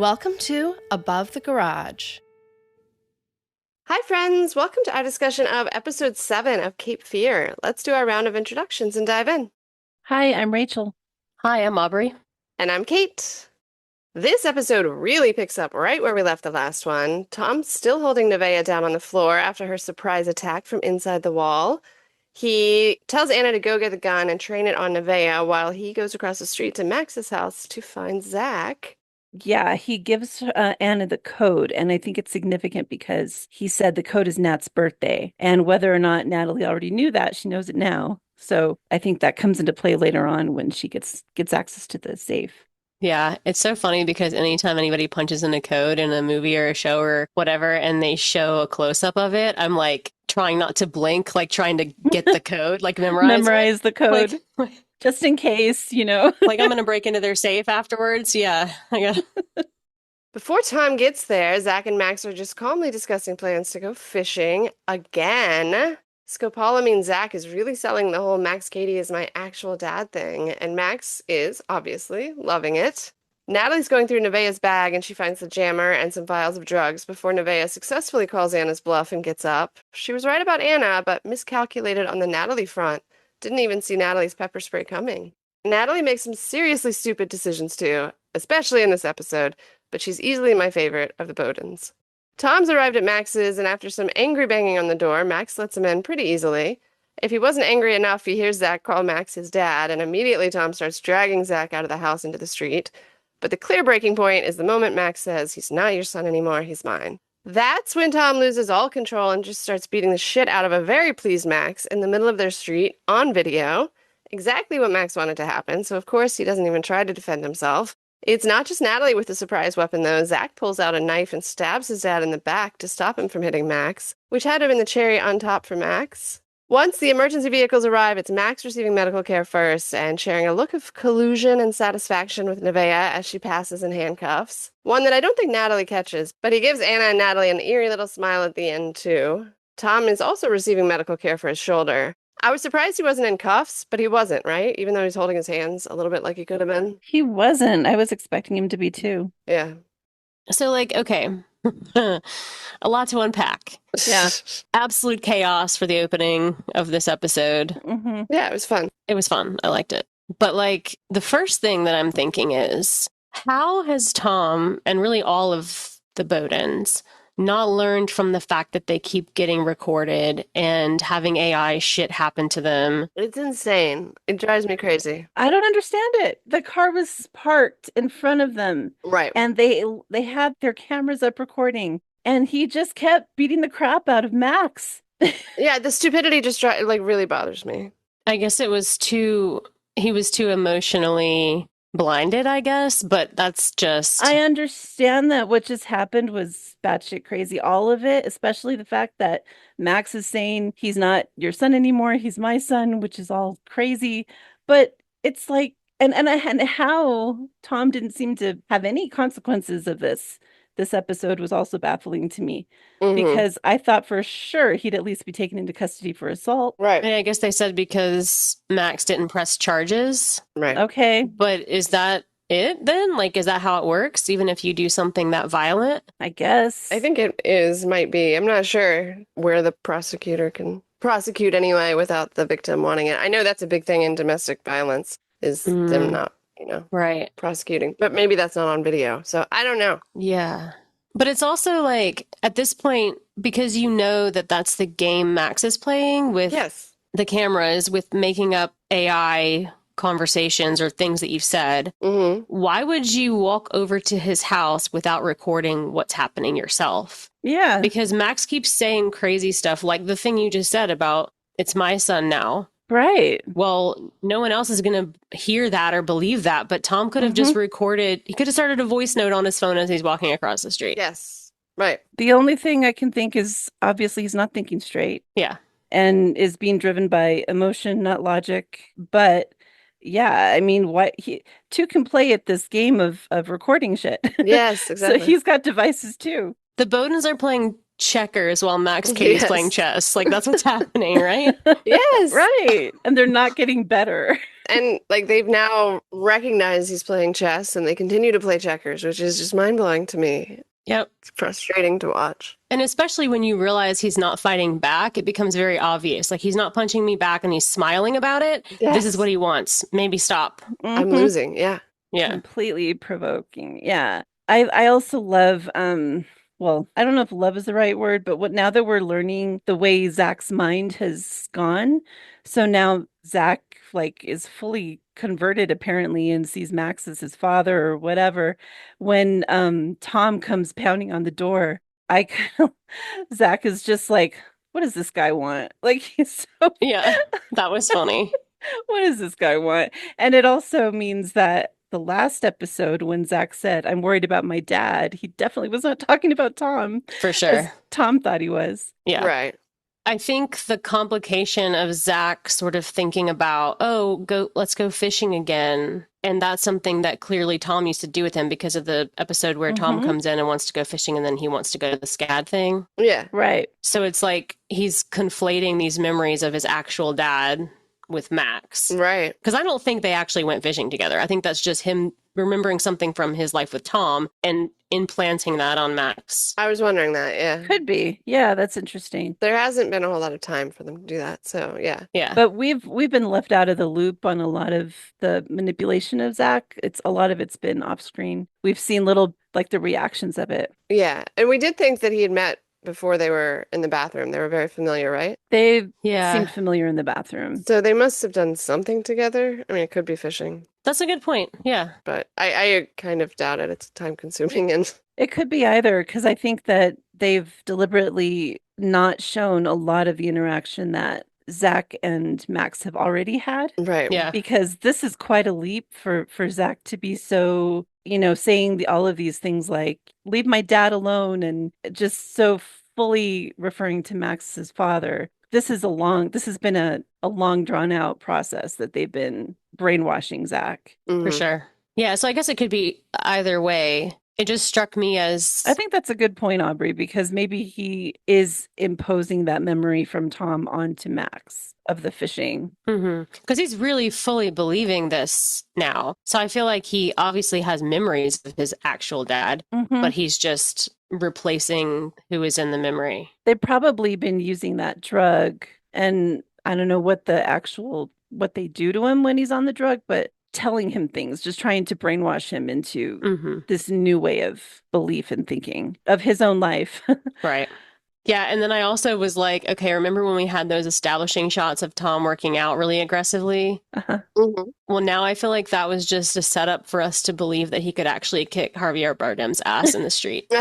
Welcome to Above the Garage. Hi, friends. Welcome to our discussion of episode 7 of Cape Fear. Let's do our round of introductions and dive in. Hi, I'm Rachel. Hi, I'm Aubrey. And I'm Kate. This episode really picks up right where we left the last one. Tom's still holding Nevaeh down on the floor after her surprise attack from inside the wall. He tells Anna to go get the gun and train it on Nevaeh while he goes across the street to Max's house to find Zach. Yeah, he gives Anna the code, and I think it's significant because he said the code is Nat's birthday, and whether or not Natalie already knew that, she knows it now. So I think that comes into play later on when she gets access to the safe. Yeah, it's so funny because anytime anybody punches in a code in a movie or a show or whatever, and they show a close-up of it, I'm like trying not to blink, like trying to get the code, like memorize the code. Just in case, Like I'm going to break into their safe afterwards. Yeah. Before Tom gets there, Zach and Max are just calmly discussing plans to go fishing again. Scopolamine Zach is really selling the whole Max Katie is my actual dad thing, and Max is, obviously, loving it. Natalie's going through Nevaeh's bag, and she finds the jammer and some vials of drugs before Nevaeh successfully calls Anna's bluff and gets up. She was right about Anna, but miscalculated on the Natalie front. Didn't even see Natalie's pepper spray coming. Natalie makes some seriously stupid decisions too, especially in this episode, but she's easily my favorite of the Bodens. Tom's arrived at Max's, and after some angry banging on the door, Max lets him in pretty easily. If he wasn't angry enough, he hears Zach call Max his dad, and immediately Tom starts dragging Zach out of the house into the street. But the clear breaking point is the moment Max says, "He's not your son anymore, he's mine." That's when Tom loses all control and just starts beating the shit out of a very pleased Max in the middle of their street on video. Exactly what Max wanted to happen, so of course he doesn't even try to defend himself. It's not just Natalie with the surprise weapon, though. Zach pulls out a knife and stabs his dad in the back to stop him from hitting Max, which had to have been the cherry on top for Max. Once the emergency vehicles arrive, it's Max receiving medical care first and sharing a look of collusion and satisfaction with Nevaeh as she passes in handcuffs. One that I don't think Natalie catches, but he gives Anna and Natalie an eerie little smile at the end, too. Tom is also receiving medical care for his shoulder. I was surprised he wasn't in cuffs, but he wasn't, right? Even though he's holding his hands a little bit like he could have been. He wasn't. I was expecting him to be, too. Yeah. So, okay. A lot to unpack. Yeah. Absolute chaos for the opening of this episode. Mm-hmm. Yeah, it was fun. It was fun. I liked it. But the first thing that I'm thinking is, how has Tom and really all of the Bodens not learned from the fact that they keep getting recorded and having AI shit happen to them? It's insane. It drives me crazy. I don't understand it. The car was parked in front of them. Right. And they had their cameras up recording. And he just kept beating the crap out of Max. Yeah, the stupidity just really bothers me. I guess he was too emotionally blinded, I guess, but that's just... I understand that what just happened was batshit crazy, all of it, especially the fact that Max is saying he's not your son anymore, he's my son, which is all crazy. But it's like, and how Tom didn't seem to have any consequences of this episode was also baffling to me. Because I thought for sure he'd at least be taken into custody for assault. Right. I guess they said because Max didn't press charges. Right. Okay. But is that it then? Is that how it works? Even if you do something that violent? I guess. I think it might be. I'm not sure where the prosecutor can prosecute anyway without the victim wanting it. I know that's a big thing in domestic violence is them not, right, prosecuting. But maybe that's not on video. So I don't know. Yeah. But it's also at this point, because you know that that's the game Max is playing with the cameras, with making up AI conversations or things that you've said, why would you walk over to his house without recording what's happening yourself? Yeah. Because Max keeps saying crazy stuff like the thing you just said about, "It's my son now." Right. Well, no one else is going to hear that or believe that, but Tom could have just recorded, he could have started a voice note on his phone as he's walking across the street. Yes. Right. The only thing I can think is obviously he's not thinking straight. Yeah. And is being driven by emotion, not logic. But yeah, I mean, two can play at this game of recording shit. Yes, exactly. So he's got devices too. The Bodens are playing checkers while Max Katie's playing chess. That's what's happening, right? Yes. Right. And they're not getting better. And like they've now recognized he's playing chess and they continue to play checkers, which is just mind-blowing to me. Yep. It's frustrating to watch. And especially when you realize he's not fighting back, it becomes very obvious. Like, he's not punching me back and he's smiling about it. Yes. This is what he wants. Maybe stop. I'm losing. Yeah. Yeah. Completely provoking. Yeah. I also love, well, I don't know if love is the right word, but now that we're learning the way Zach's mind has gone, so now Zach like is fully converted apparently and sees Max as his father or whatever. When Tom comes pounding on the door, Zach is just like, what does this guy want? Like, he's so Yeah, that was funny. What does this guy want? And it also means that the last episode, when Zach said, I'm worried about my dad, he definitely was not talking about Tom. For sure. As Tom thought he was. Yeah. Right. I think the complication of Zach sort of thinking about, let's go fishing again. And that's something that clearly Tom used to do with him because of the episode where Tom comes in and wants to go fishing and then he wants to go to the SCAD thing. Yeah. Right. So it's like he's conflating these memories of his actual dad with Max. Right. Because I don't think they actually went fishing together. I think that's just him remembering something from his life with Tom and implanting that on Max. I was wondering that, yeah. Could be. Yeah, that's interesting. There hasn't been a whole lot of time for them to do that, so yeah. Yeah. But we've been left out of the loop on a lot of the manipulation of Zach. A lot of it's been off screen. We've seen little, like, the reactions of it. Yeah, and we did think that he had met before they were in the bathroom. They were very familiar, right? They seemed familiar in the bathroom. So they must have done something together. I mean, it could be fishing. That's a good point. Yeah. But I kind of doubt it. It's time consuming and it could be either, because I think that they've deliberately not shown a lot of the interaction that Zach and Max have already had. Right. Yeah. Because this is quite a leap for Zach to be so, saying all of these things like, leave my dad alone, and just so fully referring to Max as father. This has been a long drawn out process that they've been brainwashing Zach. For sure. Yeah. So I guess it could be either way. It just struck me as... I think that's a good point, Aubrey, because maybe he is imposing that memory from Tom onto Max of the fishing. Because he's really fully believing this now. So I feel like he obviously has memories of his actual dad, but he's just replacing who is in the memory. They've probably been using that drug, and I don't know what they do to him when he's on the drug, but telling him things, just trying to brainwash him into this new way of belief and thinking of his own life. Right. Yeah. And then I also was like, okay, remember when we had those establishing shots of Tom working out really aggressively? Well, now I feel like that was just a setup for us to believe that he could actually kick Javier Bardem's ass in the street.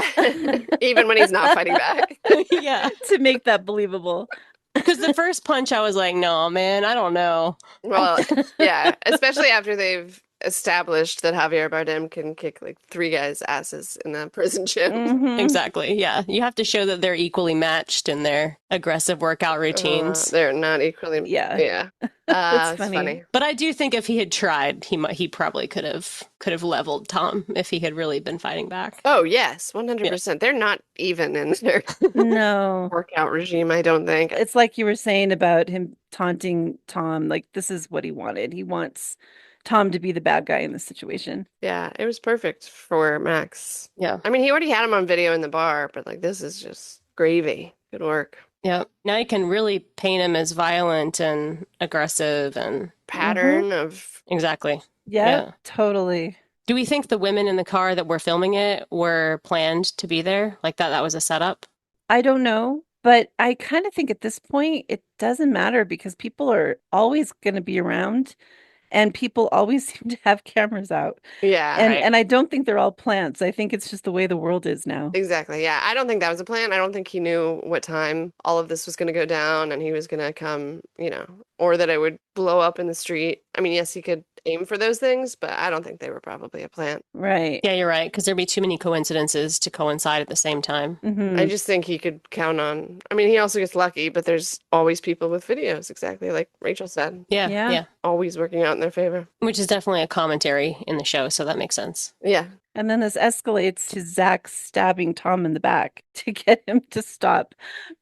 Even when he's not fighting back. Yeah. To make that believable. Because the first punch, I was like, no, man, I don't know. Well, yeah, especially after they've established that Javier Bardem can kick like 3 guys' asses in the prison gym. Exactly. Yeah. You have to show that they're equally matched in their aggressive workout routines. They're not equally. Yeah. Yeah. That's It's funny. But I do think if he had tried, he probably could have leveled Tom if he had really been fighting back. Oh, yes, 100%. Yeah. They're not even in their workout regime, I don't think. It's like you were saying about him taunting Tom, like this is what he wanted. He wants Tom to be the bad guy in this situation. Yeah, it was perfect for Max. Yeah. I mean, he already had him on video in the bar, but like this is just gravy. Good work. Yeah. Now you can really paint him as violent and aggressive and pattern of exactly. Yeah, totally. Do we think the women in the car that were filming it were planned to be there? Like that was a setup? I don't know. But I kind of think at this point, it doesn't matter because people are always going to be around. And people always seem to have cameras out. Yeah. And I don't think they're all plants. I think it's just the way the world is now. Exactly. Yeah. I don't think that was a plan. I don't think he knew what time all of this was going to go down and he was going to come, or that it would blow up in the street. I mean, yes, he could aim for those things, but I don't think they were probably a plant. Right. Yeah, you're right. Because there'd be too many coincidences to coincide at the same time. I just think he could count on, I mean, he also gets lucky, but there's always people with videos, exactly like Rachel said. Yeah. Always working out in their favor. Which is definitely a commentary in the show, so that makes sense. Yeah. And then this escalates to Zach stabbing Tom in the back to get him to stop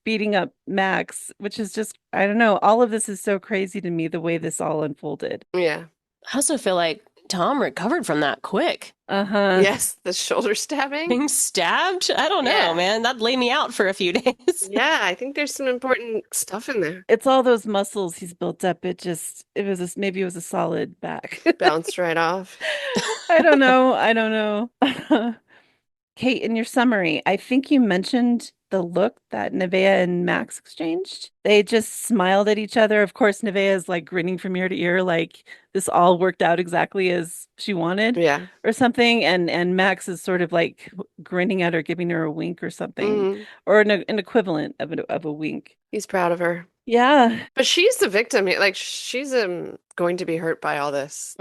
beating up Max, which is just, I don't know. All of this is so crazy to me, the way this all unfolded. Yeah. I also feel like Tom recovered from that quick. Uh-huh. Yes, the shoulder stabbing. Being stabbed? I don't know, man. That'd lay me out for a few days. Yeah, I think there's some important stuff in there. It's all those muscles he's built up. Maybe it was a solid back. Bounced right off. I don't know. Kate, in your summary, I think you mentioned the look that Nevaeh and Max exchanged. They just smiled at each other. Of course, Nevaeh is like grinning from ear to ear, like this all worked out exactly as she wanted, or something. And Max is sort of like grinning at her, giving her a wink or something, or an equivalent of a wink. He's proud of her. Yeah, but she's the victim. Like she's going to be hurt by all this.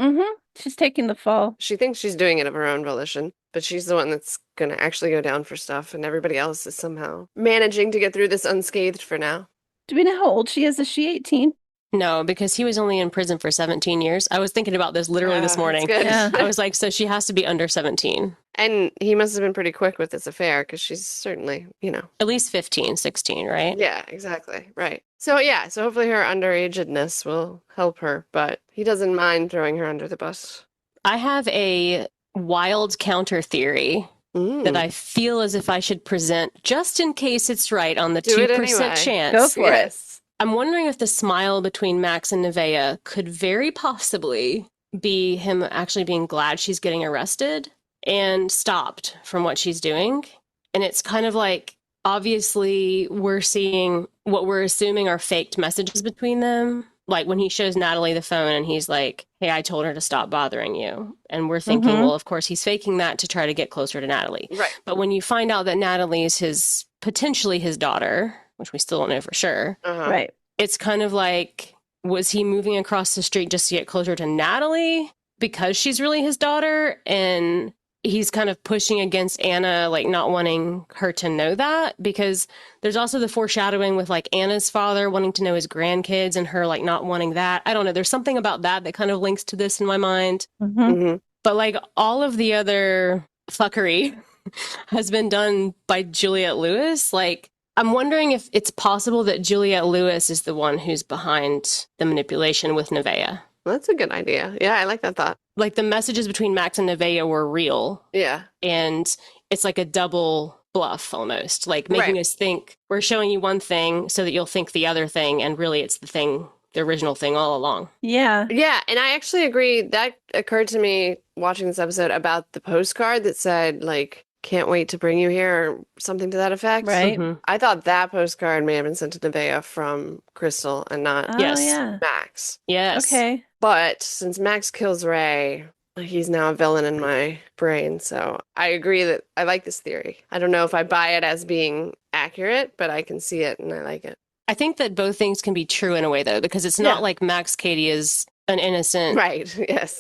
She's taking the fall. She thinks she's doing it of her own volition, but she's the one that's going to actually go down for stuff, and everybody else is somehow managing to get through this unscathed for now. Do we know how old she is? Is she 18? No, because he was only in prison for 17 years. I was thinking about this literally this morning. Yeah. I was like, so she has to be under 17. And he must have been pretty quick with this affair, because she's certainly, at least 15, 16, right? Yeah, exactly. Right. So hopefully her underagedness will help her, but he doesn't mind throwing her under the bus. I have a wild counter theory that I feel as if I should present just in case it's right on the 2% chance. Go for it. I'm wondering if the smile between Max and Nevaeh could very possibly be him actually being glad she's getting arrested and stopped from what she's doing. And it's kind of like, obviously, we're seeing what we're assuming are faked messages between them. Like when he shows Natalie the phone and he's like, hey, I told her to stop bothering you. And we're thinking, well, of course, he's faking that to try to get closer to Natalie. Right. But when you find out that Natalie is potentially his daughter, which we still don't know for sure. Right. It's kind of like, was he moving across the street just to get closer to Natalie because she's really his daughter? And he's kind of pushing against Anna, like not wanting her to know that, because there's also the foreshadowing with like Anna's father wanting to know his grandkids and her like not wanting that. I don't know. There's something about that kind of links to this in my mind. But like all of the other fuckery has been done by Juliette Lewis. Like, I'm wondering if it's possible that Juliette Lewis is the one who's behind the manipulation with Nevaeh. That's a good idea. Yeah, I like that thought. Like the messages between Max and Nevaeh were real. Yeah. And it's like a double bluff almost, like making us think we're showing you one thing so that you'll think the other thing. And really it's the original thing all along. Yeah. Yeah. And I actually agree. That occurred to me watching this episode about the postcard that said like, can't wait to bring you here or something to that effect. Right. I thought that postcard may have been sent to Nevaeh from Crystal and not Max. Yes. Okay. But since Max kills Ray, he's now a villain in my brain. So I agree that I like this theory. I don't know if I buy it as being accurate, but I can see it and I like it. I think that both things can be true in a way, though, because it's not like Max Cady is an innocent,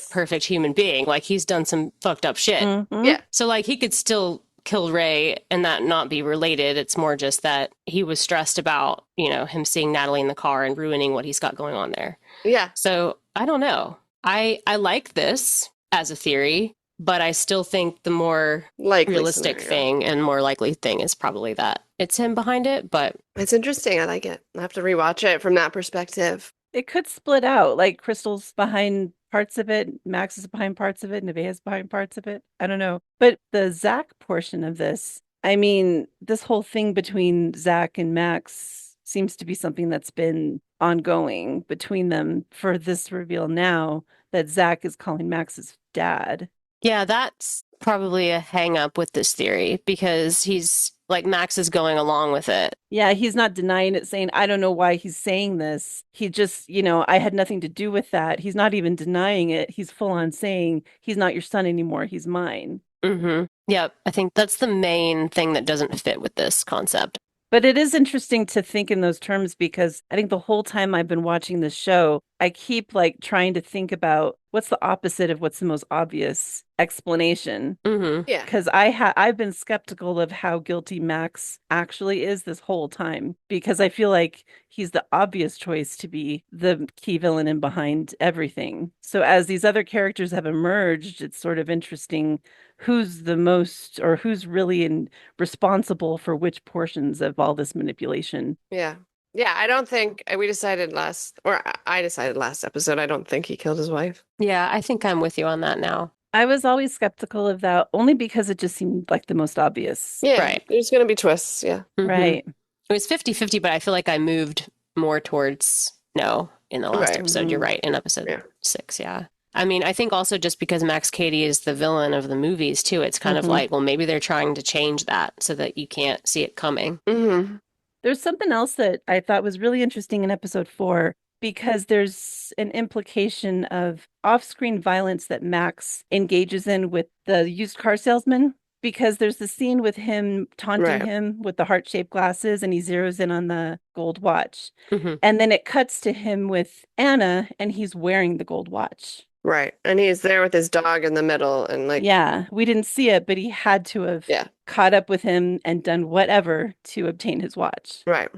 perfect human being. Like, he's done some fucked up shit. Yeah. So, like, he could still kill Ray and that not be related. It's more just that he was stressed about, him seeing Natalie in the car and ruining what he's got going on there. Yeah. So, I don't know. I like this as a theory, but I still think the more realistic thing and more likely thing is probably that it's him behind it, but it's interesting. I like it. I have to rewatch it from that perspective. It could split out, like Crystal's behind parts of it, Max is behind parts of it, Nevaeh's behind parts of it. I don't know. But the Zach portion of this, I mean, this whole thing between Zach and Max seems to be something that's been ongoing between them for this reveal now that Zach is calling Max his dad. Yeah, that's probably a hang up with this theory because he's like Max is going along with it. Yeah, he's not denying it, saying, I don't know why he's saying this. He just, I had nothing to do with that. He's not even denying it. He's full on saying, he's not your son anymore. He's mine. Yeah, I think that's the main thing that doesn't fit with this concept. But it is interesting to think in those terms because I think the whole time I've been watching this show, I keep like trying to think about what's the opposite of what's the most obvious explanation? Mm-hmm. Yeah. Because I've been skeptical of how guilty Max actually is this whole time, because I feel like he's the obvious choice to be the key villain and behind everything. So as these other characters have emerged, it's sort of interesting who's the most, or who's really responsible for which portions of all this manipulation. Yeah. Yeah, I don't think I decided last episode, I don't think he killed his wife. Yeah, I think I'm with you on that now. I was always skeptical of that only because it just seemed like the most obvious. Yeah, Right. There's going to be twists. Yeah. Mm-hmm. Right. It was 50-50, but I feel like I moved more towards no in the last Right. episode. You're right, in episode 6, yeah. I mean, I think also just because Max Cady is the villain of the movies, too, it's kind of like, well, maybe they're trying to change that so that you can't see it coming. Mm-hmm. There's something else that I thought was really interesting in episode 4, because there's an implication of off-screen violence that Max engages in with the used car salesman, because there's the scene with him taunting him with the heart-shaped glasses, and he zeroes in on the gold watch. Mm-hmm. And then it cuts to him with Anna, and he's wearing the gold watch. Right. And he's there with his dog in the middle, and like, yeah, we didn't see it, but he had to have caught up with him and done whatever to obtain his watch. Right.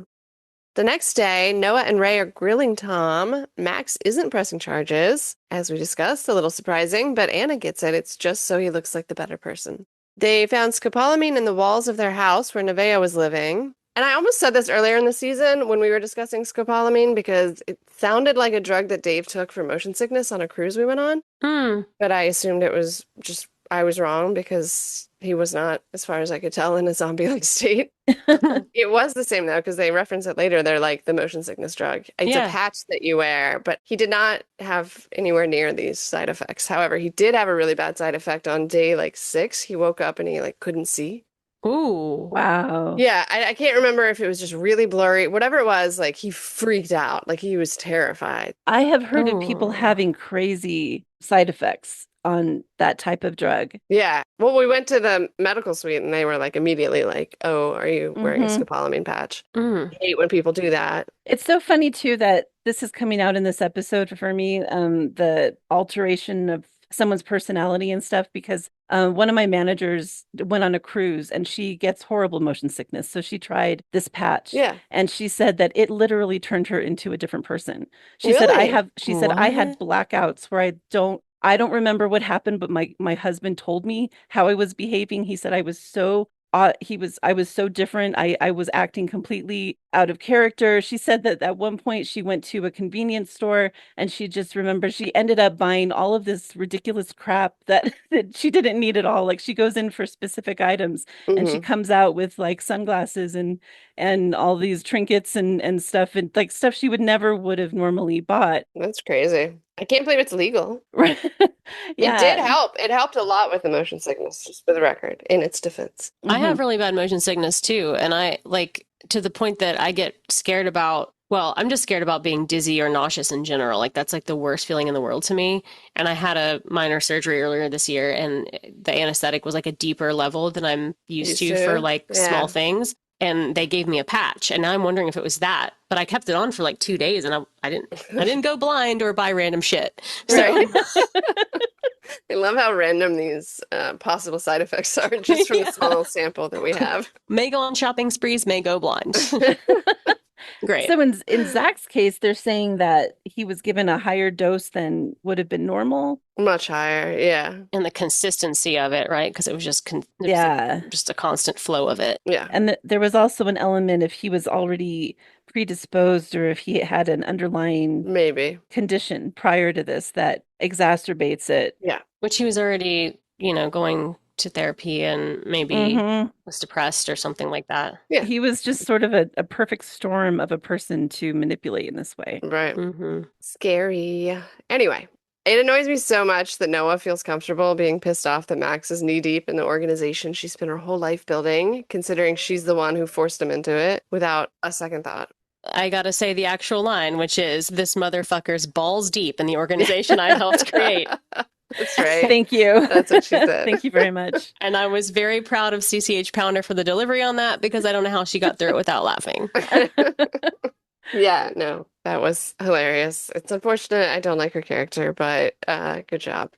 The next day, Noah and Ray are grilling Tom. Max isn't pressing charges, as we discussed, a little surprising, but Anna gets it. It's just so he looks like the better person. They found scopolamine in the walls of their house where Nevaeh was living. And I almost said this earlier in the season when we were discussing scopolamine, because it sounded like a drug that Dave took for motion sickness on a cruise we went on. But I assumed it was just, I was wrong, because he was not, as far as I could tell, in a zombie-like state. It was the same, though, because they reference it later. They're like, the motion sickness drug. It's a patch that you wear, but he did not have anywhere near these side effects. However, he did have a really bad side effect on day, 6. He woke up and he, couldn't see. Ooh. Wow. Yeah, I can't remember if it was just really blurry. Whatever it was, he freaked out. He was terrified. I have heard of people having crazy side effects on that type of drug. Yeah. Well, we went to the medical suite and they were immediately oh, are you wearing a scopolamine patch? I hate when people do that. It's so funny too that this is coming out in this episode for me, the alteration of someone's personality and stuff, because one of my managers went on a cruise and she gets horrible motion sickness. So she tried this patch. Yeah. And she said that it literally turned her into a different person. She Really? said I had blackouts where I don't remember what happened, but my husband told me how I was behaving. He said I was so I was so different. I was acting completely out of character. She said that at one point she went to a convenience store and she just remembered she ended up buying all of this ridiculous crap that she didn't need at all. She goes in for specific items and she comes out with sunglasses and all these trinkets and stuff, and stuff she would have normally bought. That's crazy. I can't believe it's legal. Right. Yeah. It did help. It helped a lot with the motion sickness, just for the record, in its defense. I have really bad motion sickness too. And I to the point that I get scared about, well, I'm just scared about being dizzy or nauseous in general. That's the worst feeling in the world to me. And I had a minor surgery earlier this year and the anesthetic was a deeper level than I'm used to for small things. And they gave me a patch, and now I'm wondering if it was that. But I kept it on for 2 days, and I didn't go blind or buy random shit. So. Right. I love how random these possible side effects are, just from the small sample that we have. May go on shopping sprees, may go blind. Great. So in Zach's case, they're saying that he was given a higher dose than would have been normal. Much higher, yeah. And the consistency of it, right? Because it was just just a constant flow of it. Yeah. And there was also an element if he was already predisposed or if he had an underlying condition prior to this that exacerbates it. Yeah. Which he was already, going to therapy and maybe was depressed or something like that. Yeah. He was just sort of a perfect storm of a person to manipulate in this way. Right. Scary. Anyway, it annoys me so much that Noah feels comfortable being pissed off that Max is knee-deep in the organization she spent her whole life building, considering she's the one who forced him into it without a second thought. I gotta say the actual line, which is, this motherfucker's balls deep in the organization I helped create. That's right. Thank you. That's what she said. Thank you very much. And I was very proud of CCH Pounder for the delivery on that, because I don't know how she got through it without laughing. Yeah, no. That was hilarious. It's unfortunate I don't like her character, but good job.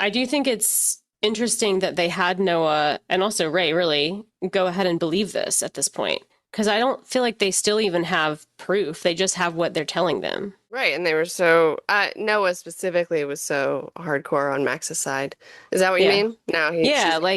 I do think it's interesting that they had Noah and also Ray really go ahead and believe this at this point. Because I don't feel like they still even have proof. They just have what they're telling them. Right, and they were so Noah specifically was so hardcore on Max's side. Is that what you mean? No,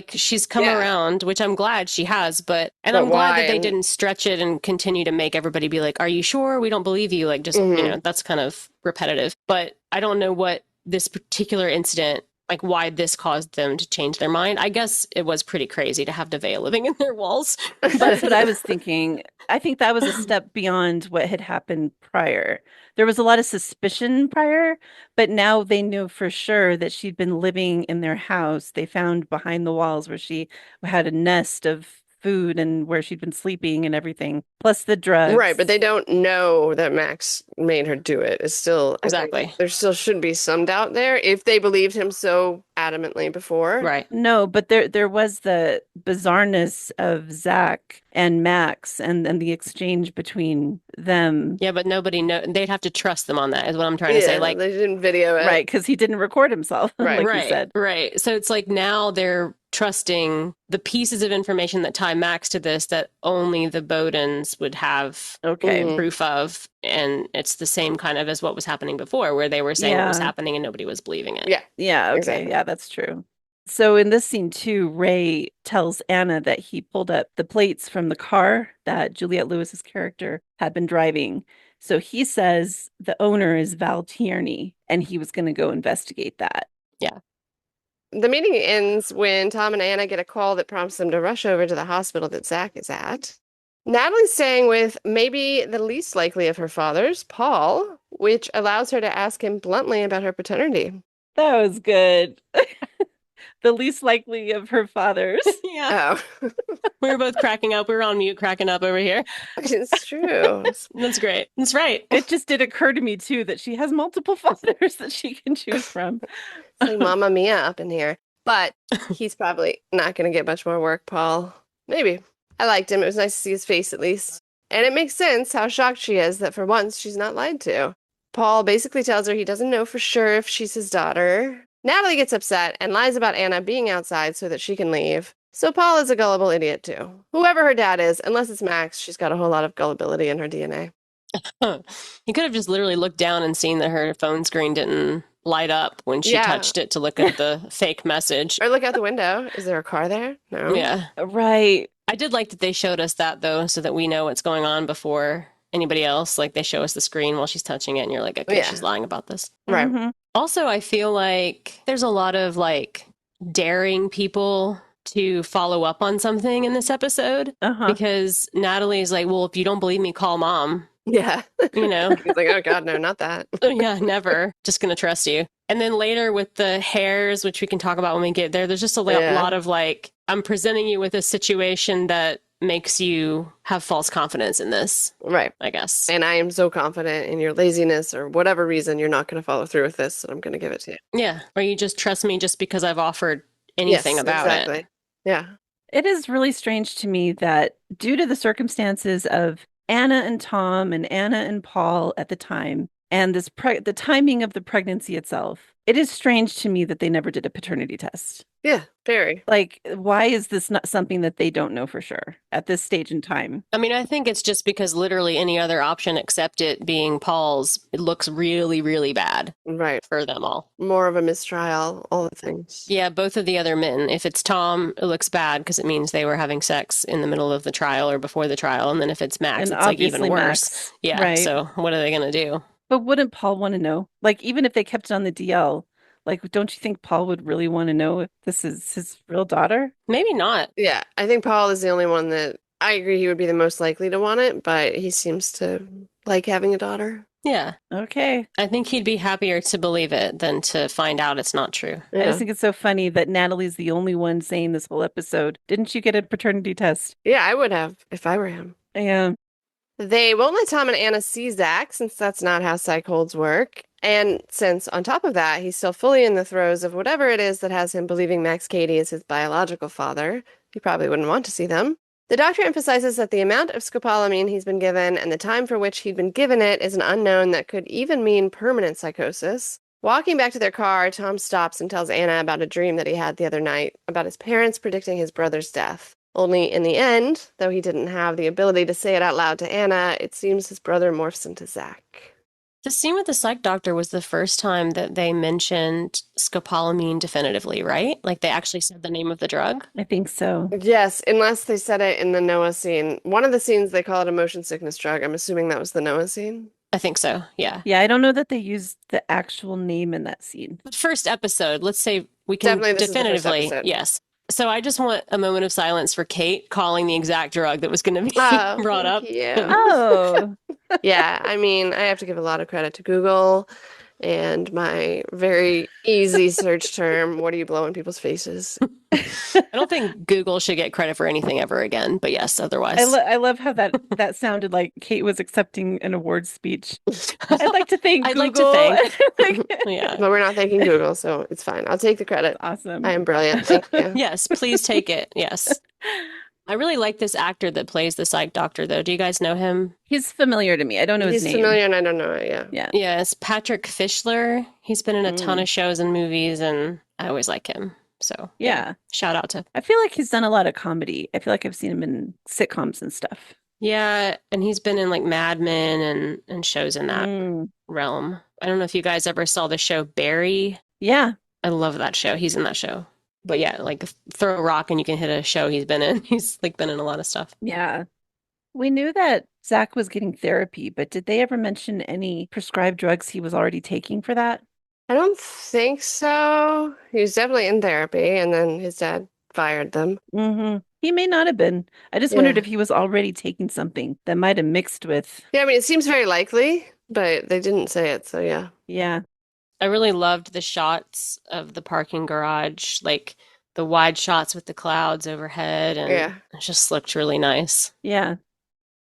she's come around, which I'm glad she has, but I'm glad that they didn't stretch it and continue to make everybody be like, "Are you sure? We don't believe you." Like, just that's kind of repetitive. But I don't know what this particular incident, like why this caused them to change their mind. I guess it was pretty crazy to have Nevaeh living in their walls. That's what I was thinking. I think that was a step beyond what had happened prior. There was a lot of suspicion prior, but now they knew for sure that she'd been living in their house. They found behind the walls where she had a nest of food and where she'd been sleeping and everything, plus the drugs. Right, but they don't know that Max made her do it. It's still exactly. There still should be some doubt there if they believed him so adamantly before. Right. No, but there was the bizarreness of Zach and Max and the exchange between them. Yeah, but nobody they'd have to trust them on that, is what I'm trying to say. Like, they didn't video it. Right, because he didn't record himself, right. like you said. Right. So it's like now they're trusting the pieces of information that tie Max to this that only the Bodens would have proof of. And it's the same kind of as what was happening before, where they were saying what was happening and nobody was believing it. Yeah. Yeah. Okay. Exactly. Yeah, that's true. So in this scene too, Ray tells Anna that he pulled up the plates from the car that Juliette Lewis's character had been driving. So he says the owner is Val Tierney and he was going to go investigate that. Yeah. The meeting ends when Tom and Anna get a call that prompts them to rush over to the hospital that Zach is at. Natalie's staying with maybe the least likely of her fathers, Paul, which allows her to ask him bluntly about her paternity. That was good. The least likely of her fathers. Yeah. Oh. We were both cracking up. We were on mute cracking up over here. It's true. That's great. That's right. It just did occur to me, too, that she has multiple fathers that she can choose from. It's like Mamma Mia up in here. But he's probably not going to get much more work, Paul. Maybe. I liked him. It was nice to see his face, at least. And it makes sense how shocked she is that for once she's not lied to. Paul basically tells her he doesn't know for sure if she's his daughter. Natalie gets upset and lies about Anna being outside so that she can leave. So Paul is a gullible idiot too. Whoever her dad is, unless it's Max, she's got a whole lot of gullibility in her DNA. He could have just literally looked down and seen that her phone screen didn't light up when she touched it to look at the fake message. Or look out the window. Is there a car there? No. Yeah. Right. I did like that they showed us that, though, so that we know what's going on before anybody else. Like, they show us the screen while she's touching it, and you're like, okay, she's lying about this. Right. Mm-hmm. Also, I feel like there's a lot of, like, daring people to follow up on something in this episode. Because Natalie's like, well, if you don't believe me, call mom. Yeah. You know? He's like, oh, God, no, not that. Yeah, never. Just going to trust you. And then later with the hairs, which we can talk about when we get there, there's just a lot of, like, I'm presenting you with a situation that makes you have false confidence in this. Right. I guess. And I am so confident in your laziness or whatever reason you're not going to follow through with this, and I'm going to give it to you. Yeah. Or you just trust me just because I've offered anything about it. Yeah. It is really strange to me that due to the circumstances of Anna and Tom and Anna and Paul at the time, and this the timing of the pregnancy itself, it is strange to me that they never did a paternity test. Yeah, very. Like, why is this not something that they don't know for sure at this stage in time? I mean, I think it's just because literally any other option except it being Paul's, it looks really, really bad. Right. For them all. More of a mistrial, all the things. Yeah, both of the other men. If it's Tom, it looks bad because it means they were having sex in the middle of the trial or before the trial. And then if it's Max, it's like even worse. Max. Yeah, right. So what are they going to do? But wouldn't Paul want to know? Like, even if they kept it on the DL, like, don't you think Paul would really want to know if this is his real daughter? Maybe not. Yeah, I think Paul is the only one that I agree he would be the most likely to want it, but he seems to like having a daughter. Yeah. Okay. I think he'd be happier to believe it than to find out it's not true. Yeah. I just think it's so funny that Natalie's the only one saying this whole episode. Didn't you get a paternity test? Yeah, I would have if I were him. Yeah. They won't let Tom and Anna see Zach since that's not how psych holds work. And since, on top of that, he's still fully in the throes of whatever it is that has him believing Max Cady is his biological father, he probably wouldn't want to see them. The doctor emphasizes that the amount of scopolamine he's been given and the time for which he'd been given it is an unknown that could even mean permanent psychosis. Walking back to their car, Tom stops and tells Anna about a dream that he had the other night about his parents predicting his brother's death. Only in the end, though he didn't have the ability to say it out loud to Anna, it seems his brother morphs into Zach. The scene with the psych doctor was the first time that they mentioned scopolamine definitively, right? Like they actually said the name of the drug? I think so. Yes, unless they said it in the Noah scene. One of the scenes they call it a motion sickness drug. I'm assuming that was the Noah scene. I think so, yeah. Yeah, I don't know that they used the actual name in that scene. But first episode, let's say we can Definitely this is the first definitively, episode. yes. So I just want a moment of silence for Kate calling the exact drug that was going to be brought up. Oh. Yeah, I mean, I have to give a lot of credit to Google and my very easy search term, what do you blow in people's faces? I don't think Google should get credit for anything ever again, but yes, otherwise. I love how that sounded like Kate was accepting an awards speech. I'd like to thank Google. I'd like to thank. Yeah. But we're not thanking Google, so it's fine. I'll take the credit. Awesome. I am brilliant. Thank you. Yes, please take it. Yes. I really like this actor that plays the psych doctor, though. Do you guys know him? He's familiar to me. I don't know his name. He's familiar and I don't know it, yeah. Yeah. Yeah, it's Patrick Fischler. He's been in a ton of shows and movies, and I always like him. So, yeah. Shout out to. I feel like he's done a lot of comedy. I feel like I've seen him in sitcoms and stuff. Yeah, and he's been in like Mad Men and shows in that realm. I don't know if you guys ever saw the show Barry. Yeah. I love that show. He's in that show. But yeah, like throw a rock and you can hit a show he's been in. He's like been in a lot of stuff. Yeah. We knew that Zach was getting therapy, but did they ever mention any prescribed drugs he was already taking for that? I don't think so. He was definitely in therapy, and then his dad fired them. Mm-hmm. He may not have been. I just wondered if he was already taking something that might have mixed with. Yeah, I mean, it seems very likely, but they didn't say it, so yeah. Yeah. I really loved the shots of the parking garage, like the wide shots with the clouds overhead, and it just looked really nice. Yeah.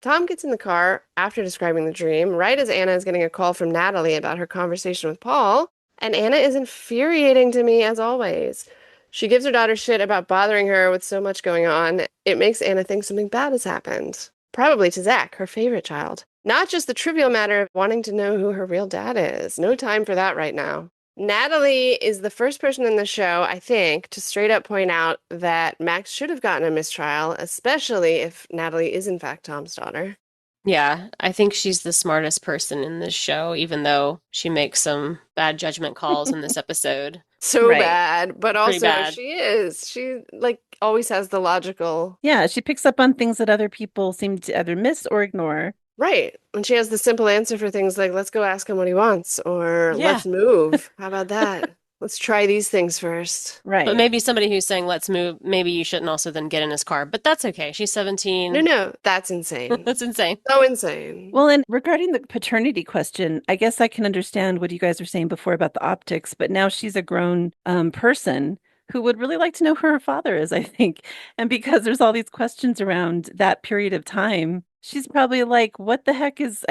Tom gets in the car after describing the dream, right as Anna is getting a call from Natalie about her conversation with Paul, and Anna is infuriating to me as always. She gives her daughter shit about bothering her with so much going on. It makes Anna think something bad has happened. Probably to Zach, her favorite child. Not just the trivial matter of wanting to know who her real dad is. No time for that right now. Natalie is the first person in the show, I think, to straight up point out that Max should have gotten a mistrial, especially if Natalie is in fact Tom's daughter. Yeah, I think she's the smartest person in this show, even though she makes some bad judgment calls in this episode. So bad, but also bad. she is. She like always has the logical. Yeah, she picks up on things that other people seem to either miss or ignore. Right. And she has the simple answer for things like, let's go ask him what he wants, or let's move. How about that? Let's try these things first. Right. But maybe somebody who's saying, let's move, maybe you shouldn't also then get in his car. But that's okay. She's 17. No, that's insane. That's insane. So insane. Well, and regarding the paternity question, I guess I can understand what you guys were saying before about the optics, but now she's a grown person who would really like to know who her father is, I think. And because there's all these questions around that period of time, she's probably like, what the heck is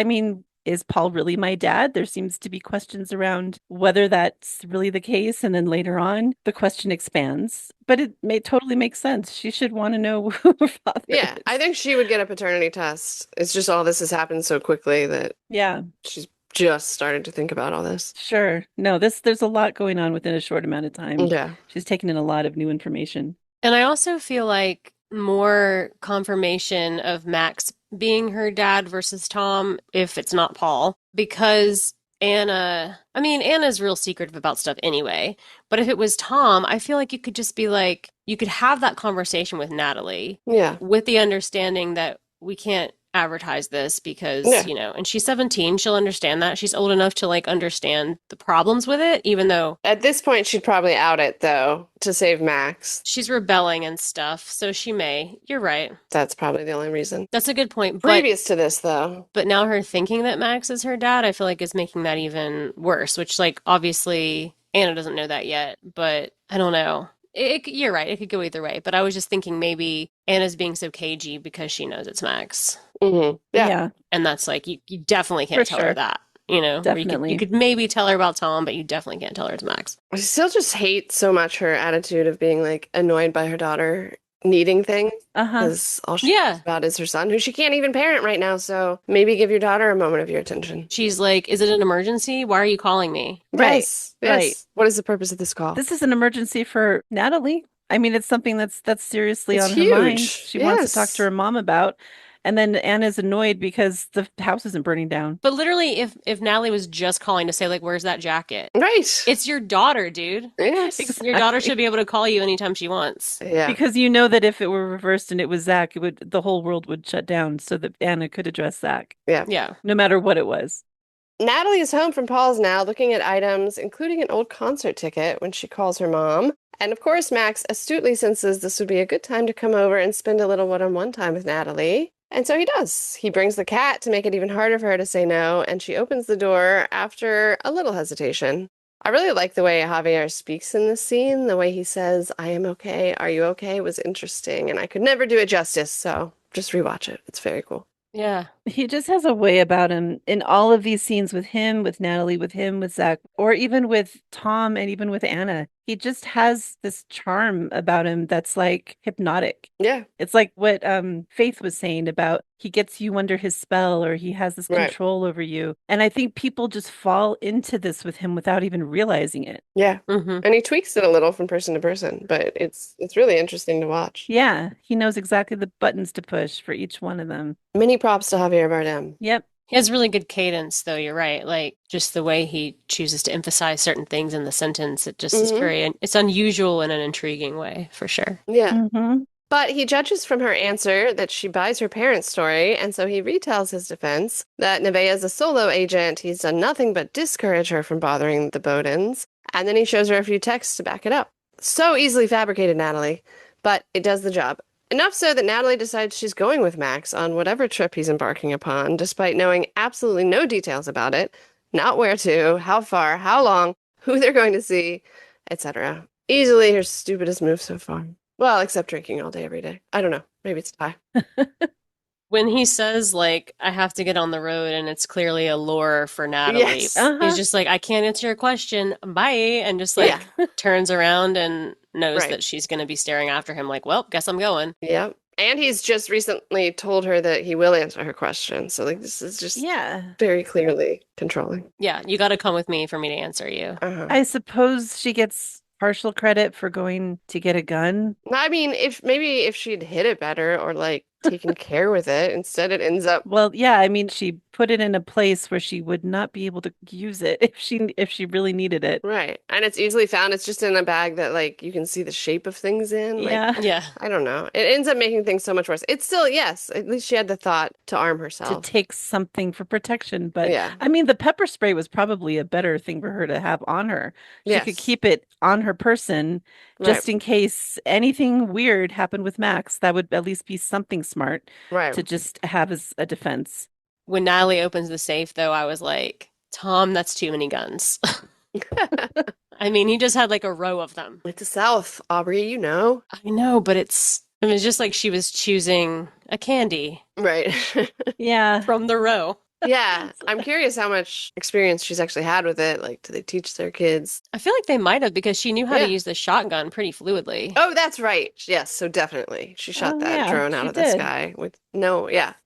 Paul really my dad? There seems to be questions around whether that's really the case. And then later on, the question expands. But it may totally make sense. She should want to know who her father is. Yeah, I think she would get a paternity test. It's just all this has happened so quickly that she's just started to think about all this. Sure. No, there's a lot going on within a short amount of time. Yeah. She's taken in a lot of new information. And I also feel like more confirmation of Max being her dad versus Tom, if it's not Paul, because Anna's real secretive about stuff anyway. But if it was Tom, I feel like you could just be like, you could have that conversation with Natalie. Yeah. With the understanding that we can't advertise this because, and she's 17, she'll understand that. She's old enough to like understand the problems with it, even though at this point she'd probably out it though to save Max. She's rebelling and stuff, so she may. You're right. That's probably the only reason. That's a good point. Previous to this though. But now her thinking that Max is her dad, I feel like is making that even worse, which like obviously Anna doesn't know that yet, but I don't know. You're right. It could go either way. But I was just thinking maybe Anna's being so cagey because she knows it's Max. Mm-hmm. Yeah. And that's like, you definitely can't tell her that, Definitely. You could maybe tell her about Tom, but you definitely can't tell her it's Max. I still just hate so much her attitude of being like annoyed by her daughter needing things. Uh-huh. Because all she cares about is her son, who she can't even parent right now. So maybe give your daughter a moment of your attention. She's like, is it an emergency? Why are you calling me? Right. Yes. Right. What is the purpose of this call? This is an emergency for Natalie. I mean, it's something that's seriously It's on her mind. huge. She wants to talk to her mom about. And then Anna's annoyed because the house isn't burning down. But literally, if Natalie was just calling to say, like, where's that jacket? Right. It's your daughter, dude. Yes. Exactly. Your daughter should be able to call you anytime she wants. Yeah. Because you know that if it were reversed and it was Zach, the whole world would shut down so that Anna could address Zach. Yeah. Yeah. No matter what it was. Natalie is home from Paul's now, looking at items, including an old concert ticket, when she calls her mom. And of course, Max astutely senses this would be a good time to come over and spend a little one-on-one time with Natalie. And so he does. He brings the cat to make it even harder for her to say no, and she opens the door after a little hesitation. I really like the way Javier speaks in this scene. The way he says, I am okay, are you okay, was interesting, and I could never do it justice, so just rewatch it. It's very cool. Yeah. He just has a way about him in all of these scenes with him, with Natalie, with him, with Zach, or even with Tom and even with Anna. He just has this charm about him that's like hypnotic. Yeah. It's like what Faith was saying about he gets you under his spell or he has this control over you. And I think people just fall into this with him without even realizing it. Yeah. And he tweaks it a little from person to person, but it's really interesting to watch. Yeah. He knows exactly the buttons to push for each one of them. Many props to Javier Bardem. Yep. He has really good cadence, though. You're right. Like, just the way he chooses to emphasize certain things in the sentence, it just is it's unusual in an intriguing way, for sure. Yeah. But he judges from her answer that she buys her parents' story, and so he retells his defense that Nevaeh's a solo agent. He's done nothing but discourage her from bothering the Bodens, and then he shows her a few texts to back it up. So easily fabricated, Natalie, but it does the job. Enough so that Natalie decides she's going with Max on whatever trip he's embarking upon, despite knowing absolutely no details about it, not where to, how far, how long, who they're going to see, etc. Easily her stupidest move so far. Well, except drinking all day, every day. I don't know. Maybe it's a tie. When he says, like, I have to get on the road, and it's clearly a lure for Natalie, Yes. he's just like, I can't answer your question. Bye. And just, like, turns around and knows that she's going to be staring after him like, well, guess I'm going. Yeah. And he's just recently told her that he will answer her question. So, like, this is just very clearly controlling. Yeah. You got to come with me for me to answer you. I suppose she gets partial credit for going to get a gun. I mean, if she'd hit it better or, like, taken care with it, instead it ends up... Well, yeah, I mean, she put it in a place where she would not be able to use it if she really needed it. Right. And it's easily found. It's just in a bag that, like, you can see the shape of things in. Like, yeah. I don't know. It ends up making things so much worse. It's still, yes, at least she had the thought to arm herself. To take something for protection. But, yeah. I mean, the pepper spray was probably a better thing for her to have on her. She could keep it on her person just in case anything weird happened with Max. That would at least be something smart to just have as a defense. When Natalie opens the safe, though, I was like, Tom, that's too many guns. I mean, he just had like a row of them. It's the South, Aubrey, you know. I know, but it's just like she was choosing a candy. Right. Yeah. From the row. Yeah. I'm curious how much experience she's actually had with it. Like, do they teach their kids? I feel like they might have because she knew how to use the shotgun pretty fluidly. Oh, that's right. Yes, so definitely. She shot that drone out of the sky with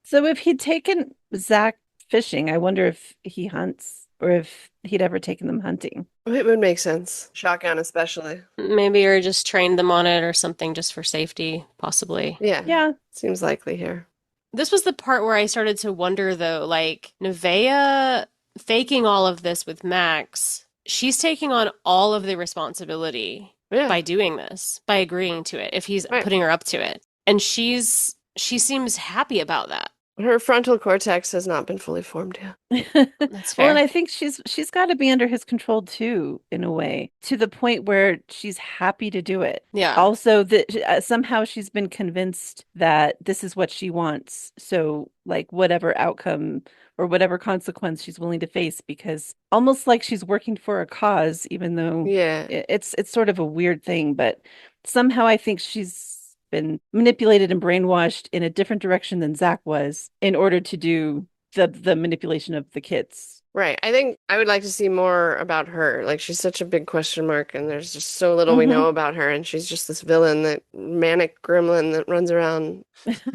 So if he'd taken Zach fishing, I wonder if he hunts or if he'd ever taken them hunting. It would make sense. Shotgun especially. Maybe or just trained them on it or something just for safety, possibly. Yeah. Yeah. Seems likely here. This was the part where I started to wonder, though, like, Nevaeh faking all of this with Max, she's taking on all of the responsibility by doing this, by agreeing to it, if he's putting her up to it. And she seems happy about that. Her frontal cortex has not been fully formed yet. That's fair. Well, and I think she's got to be under his control too, in a way, to the point where she's happy to do it. Yeah. Also, that somehow she's been convinced that this is what she wants. So, like, whatever outcome or whatever consequence she's willing to face, because almost like she's working for a cause, even though it's sort of a weird thing, but somehow I think she's been manipulated and brainwashed in a different direction than Zach was in order to do the manipulation of the kids. Right. I think I would like to see more about her. Like, she's such a big question mark, and there's just so little we Mhm. know about her, and she's just this villain, that manic gremlin that runs around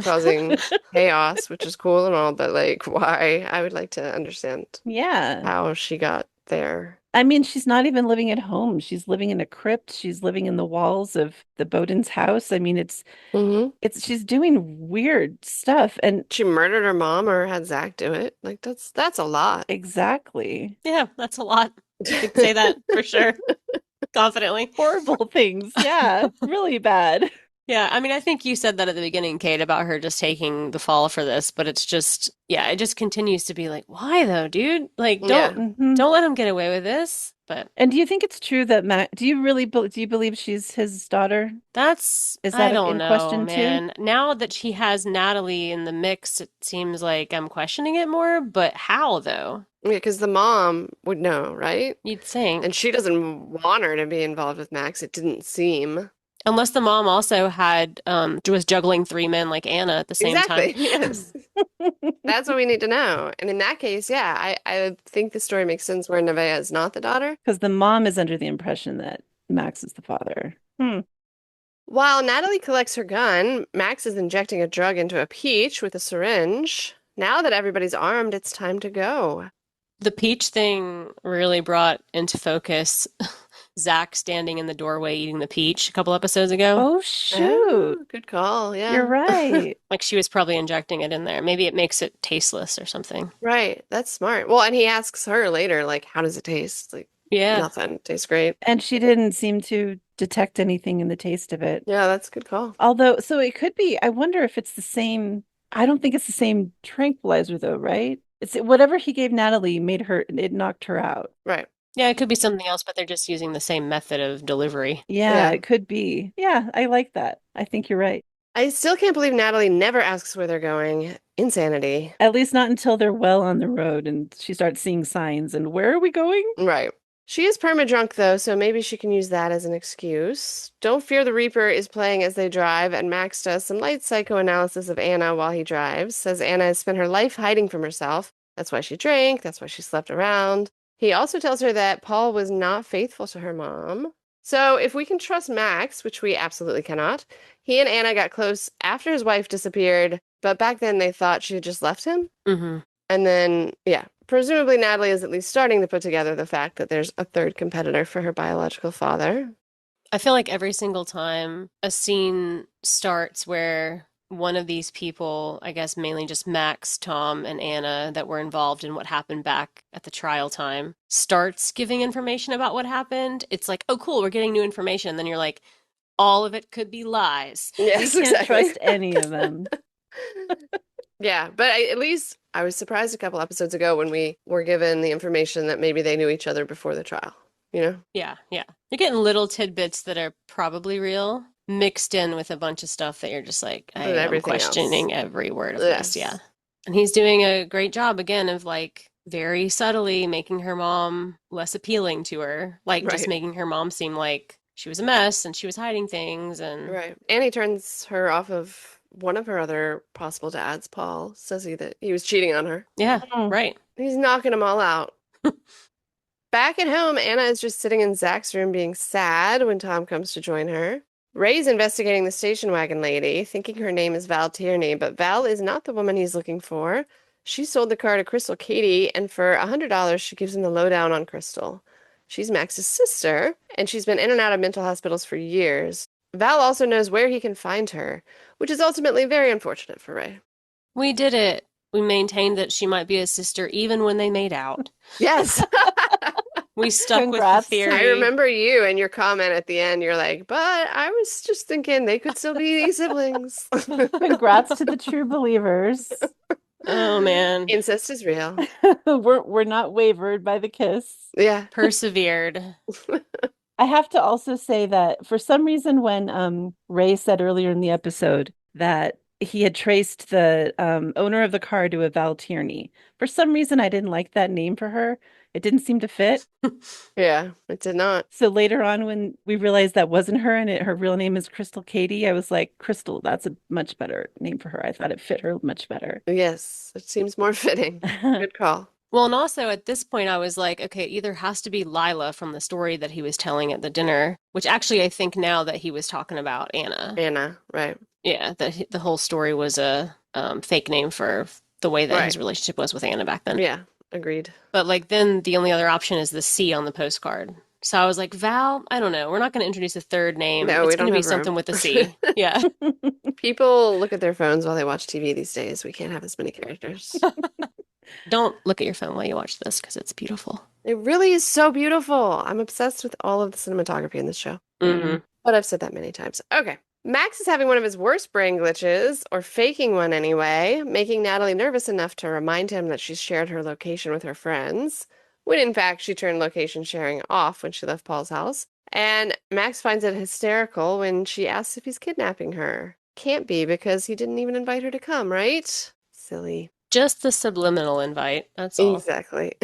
causing chaos, which is cool and all, but like, why? I would like to understand Yeah. how she got there. I mean, she's not even living at home. She's living in a crypt. She's living in the walls of the Bowden's house. I mean, Hmm. she's doing weird stuff. And She murdered her mom or had Zach do it. Like, that's a lot. exactly. Yeah, that's a lot. I could say that for sure. Confidently. Horrible things. Yeah, really bad. Yeah, I mean, I think you said that at the beginning, Kate, about her just taking the fall for this, but it's just, yeah, it just continues to be like, why though, dude? Like, Yeah. Mhm. don't let him get away with this. But And do you think it's true that do you really do you believe she's his daughter? Is I that don't in know, question too? man. Now that she has Natalie in the mix, it seems like I'm questioning it more, but how though? Yeah, because the mom would know, right? You'd think. And she doesn't want her to be involved with Max. It didn't seem. Unless the mom also had was juggling three men like Anna at the same time. Exactly. Yes. That's what we need to know. And in that case, yeah, I think the story makes sense where Nevaeh is not the daughter. Because the mom is under the impression that Max is the father. While Natalie collects her gun, Max is injecting a drug into a peach with a syringe. Now that everybody's armed, it's time to go. The peach thing really brought into focus Zach standing in the doorway eating the peach a couple episodes ago. Oh, shoot. Oh, good call. Yeah. You're right. Like she was probably injecting it in there. Maybe it makes it tasteless or something. Right. That's smart. Well, and he asks her later, like, how does it taste? Like, Yeah. nothing. It tastes great. And she didn't seem to detect anything in the taste of it. Yeah, that's a good call. Although, so it could be, I wonder if it's the same. I don't think it's the same tranquilizer though, right? It's whatever he gave Natalie made her, it knocked her out. Right. Yeah, it could be something else, but they're just using the same method of delivery. Yeah, it could be. Yeah, I like that. I think you're right. I still can't believe Natalie never asks where they're going. Insanity. At least not until they're well on the road and she starts seeing signs and where are we going? Right. She is perma-drunk, though, so maybe she can use that as an excuse. Don't Fear the Reaper is playing as they drive, and Max does some light psychoanalysis of Anna while he drives. Says Anna has spent her life hiding from herself. That's why she drank. That's why she slept around. He also tells her that Paul was not faithful to her mom. So if we can trust Max, which we absolutely cannot, he and Anna got close after his wife disappeared, but back then they thought she had just left him. Mm-hmm. And then, yeah, presumably Natalie is at least starting to put together the fact that there's a third competitor for her biological father. I feel like every single time a scene starts where one of these people, I guess mainly just Max, Tom, and Anna that were involved in what happened back at the trial time, starts giving information about what happened, it's like, oh, cool, we're getting new information. And then you're like, all of it could be lies. Yes, You can't exactly. trust any of them. Yeah, but at least I was surprised a couple episodes ago when we were given the information that maybe they knew each other before the trial, you know? Yeah, yeah. You're getting little tidbits that are probably real, mixed in with a bunch of stuff that you're just like, I am questioning every word of this. Yeah. And he's doing a great job again of like very subtly making her mom less appealing to her, like just making her mom seem like she was a mess and she was hiding things. And right. And he turns her off of one of her other possible dads, Paul. Says that he was cheating on her. Yeah, right. He's knocking them all out. Back at home, Anna is just sitting in Zach's room being sad when Tom comes to join her. Ray's investigating the station wagon lady, thinking her name is Val Tierney, but Val is not the woman he's looking for. She sold the car to Crystal Katie, and for $100, she gives him the lowdown on Crystal. She's Max's sister, and she's been in and out of mental hospitals for years. Val also knows where he can find her, which is ultimately very unfortunate for Ray. We did it. We maintained that she might be a sister even when they made out. Yes. We stuck with the theory. I remember you and your comment at the end. You're like, but I was just thinking they could still be siblings. Congrats to the true believers. Oh, man. Incest is real. We're not wavered by the kiss. Yeah. Persevered. I have to also say that for some reason when Ray said earlier in the episode that he had traced the owner of the car to a Val Tierney, for some reason I didn't like that name for her. It didn't seem to fit. Yeah, it did not. So later on when we realized that wasn't her and her real name is Crystal Katie, I was like, Crystal, that's a much better name for her. I thought it fit her much better. Yes, it seems more fitting. Good call. Well, and also at this point, I was like, okay, it either has to be Lila from the story that he was telling at the dinner, which actually I think now that he was talking about Anna. Anna, right. Yeah, that the whole story was a fake name for the way that his Right. relationship was with Anna back then. Yeah, agreed. But like then the only other option is the C on the postcard. So I was like, Val, I don't know. We're not going to introduce a third name. No, It's we going don't to be have something room. with a C. Yeah. People look at their phones while they watch TV these days. We can't have as many characters. Don't look at your phone while you watch this because it's beautiful. It really is so beautiful. I'm obsessed with all of the cinematography in this show. Mm-hmm. But I've said that many times. Okay. Max is having one of his worst brain glitches, or faking one anyway, making Natalie nervous enough to remind him that she's shared her location with her friends, when in fact she turned location sharing off when she left Paul's house. And Max finds it hysterical when she asks if he's kidnapping her. Can't be, because he didn't even invite her to come, right? Silly. Just the subliminal invite. That's all. Exactly.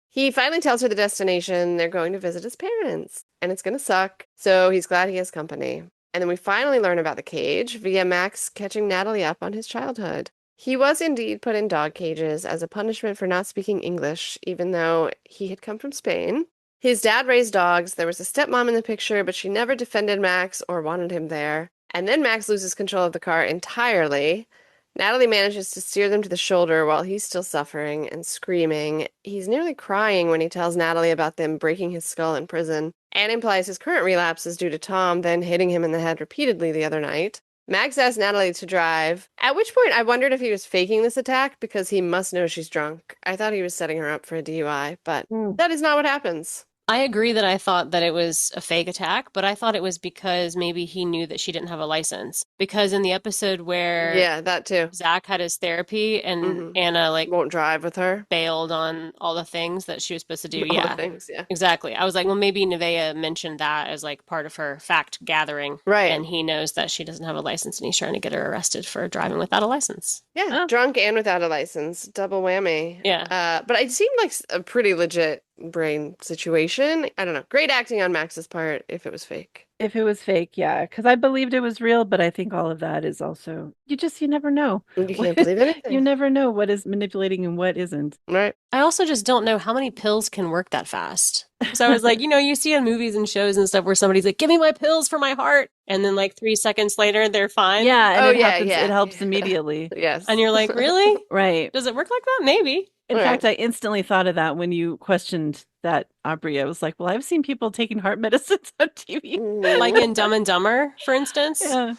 He finally tells her the destination. They're going to visit his parents, and it's going to suck. So he's glad he has company. And then we finally learn about the cage via Max catching Natalie up on his childhood. He was indeed put in dog cages as a punishment for not speaking English, even though he had come from Spain. His dad raised dogs. There was a stepmom in the picture, but she never defended Max or wanted him there. And then Max loses control of the car entirely. Natalie manages to steer them to the shoulder while he's still suffering and screaming. He's nearly crying when he tells Natalie about them breaking his skull in prison, and implies his current relapse is due to Tom then hitting him in the head repeatedly the other night. Max asks Natalie to drive, at which point I wondered if he was faking this attack because he must know she's drunk. I thought he was setting her up for a DUI, but that is not what happens. I agree that I thought that it was a fake attack, but I thought it was because maybe he knew that she didn't have a license. Because in the episode where that too, Zach had his therapy and Anna won't drive with her, bailed on all the things that she was supposed to do. All the things, yeah. Exactly. I was like, well, maybe Nevaeh mentioned that as like part of her fact gathering. Right. And he knows that she doesn't have a license and he's trying to get her arrested for driving without a license. Yeah, drunk and without a license. Double whammy. Yeah. But it seemed like a pretty legit brain situation. I don't know. Great acting on Max's part if it was fake. If it was fake, yeah, because I believed it was real, but I think all of that is also, you never know. You can't believe anything. You never know what is manipulating and what isn't. Right. I also just don't know how many pills can work that fast. So I was like, you see in movies and shows and stuff where somebody's like, give me my pills for my heart. And then like 3 seconds later, they're fine. Yeah, and it helps immediately. Yes. And you're like, really? Right. Does it work like that? Maybe. In fact, I instantly thought of that when you questioned that, Aubrey. I was like, well, I've seen people taking heart medicines on TV. Like in Dumb and Dumber, for instance. Yeah.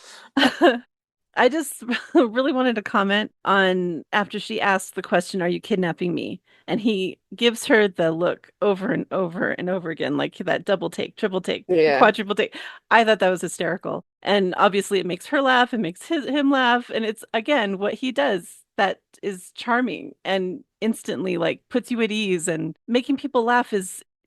I just really wanted to comment on after she asked the question, are you kidnapping me? And he gives her the look over and over and over again, like that double take, triple take, quadruple take. I thought that was hysterical. And obviously it makes her laugh. It makes him laugh. And it's, again, what he does that is charming and instantly like puts you at ease, and making people laugh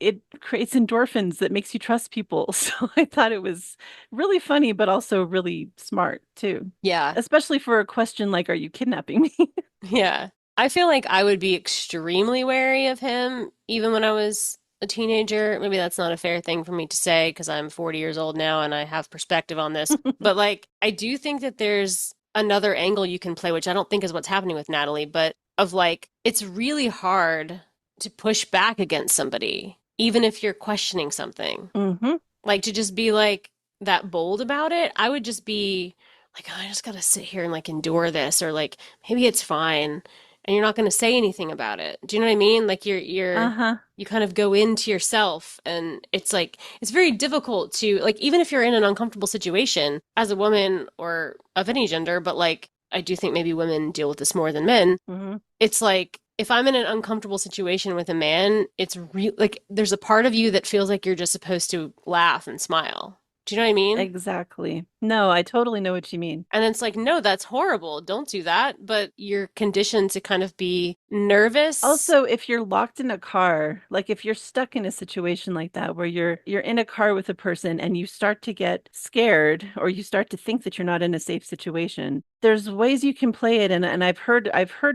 it creates endorphins that makes you trust people. So I thought it was really funny, but also really smart too. Yeah. Especially for a question like, are you kidnapping me? Yeah. I feel like I would be extremely wary of him, even when I was a teenager. Maybe that's not a fair thing for me to say because I'm 40 years old now and I have perspective on this. But like, I do think that there's another angle you can play, which I don't think is what's happening with Natalie, but of like, it's really hard to push back against somebody, even if you're questioning something. Mm-hmm. Like to just be like that bold about it. I would just be like, oh, I just got to sit here and like endure this, or like, maybe it's fine. And you're not going to say anything about it. Do you know what I mean? Like you kind of go into yourself, and it's like, it's very difficult to like, even if you're in an uncomfortable situation as a woman or of any gender, but like, I do think maybe women deal with this more than men. Mm-hmm. It's like, if I'm in an uncomfortable situation with a man, it's like, there's a part of you that feels like you're just supposed to laugh and smile. Do you know what I mean? Exactly. No, I totally know what you mean. And it's like, no, that's horrible. Don't do that. But you're conditioned to kind of be nervous. Also, if you're locked in a car, like if you're stuck in a situation like that where you're in a car with a person and you start to get scared, or you start to think that you're not in a safe situation, there's ways you can play it. And I've heard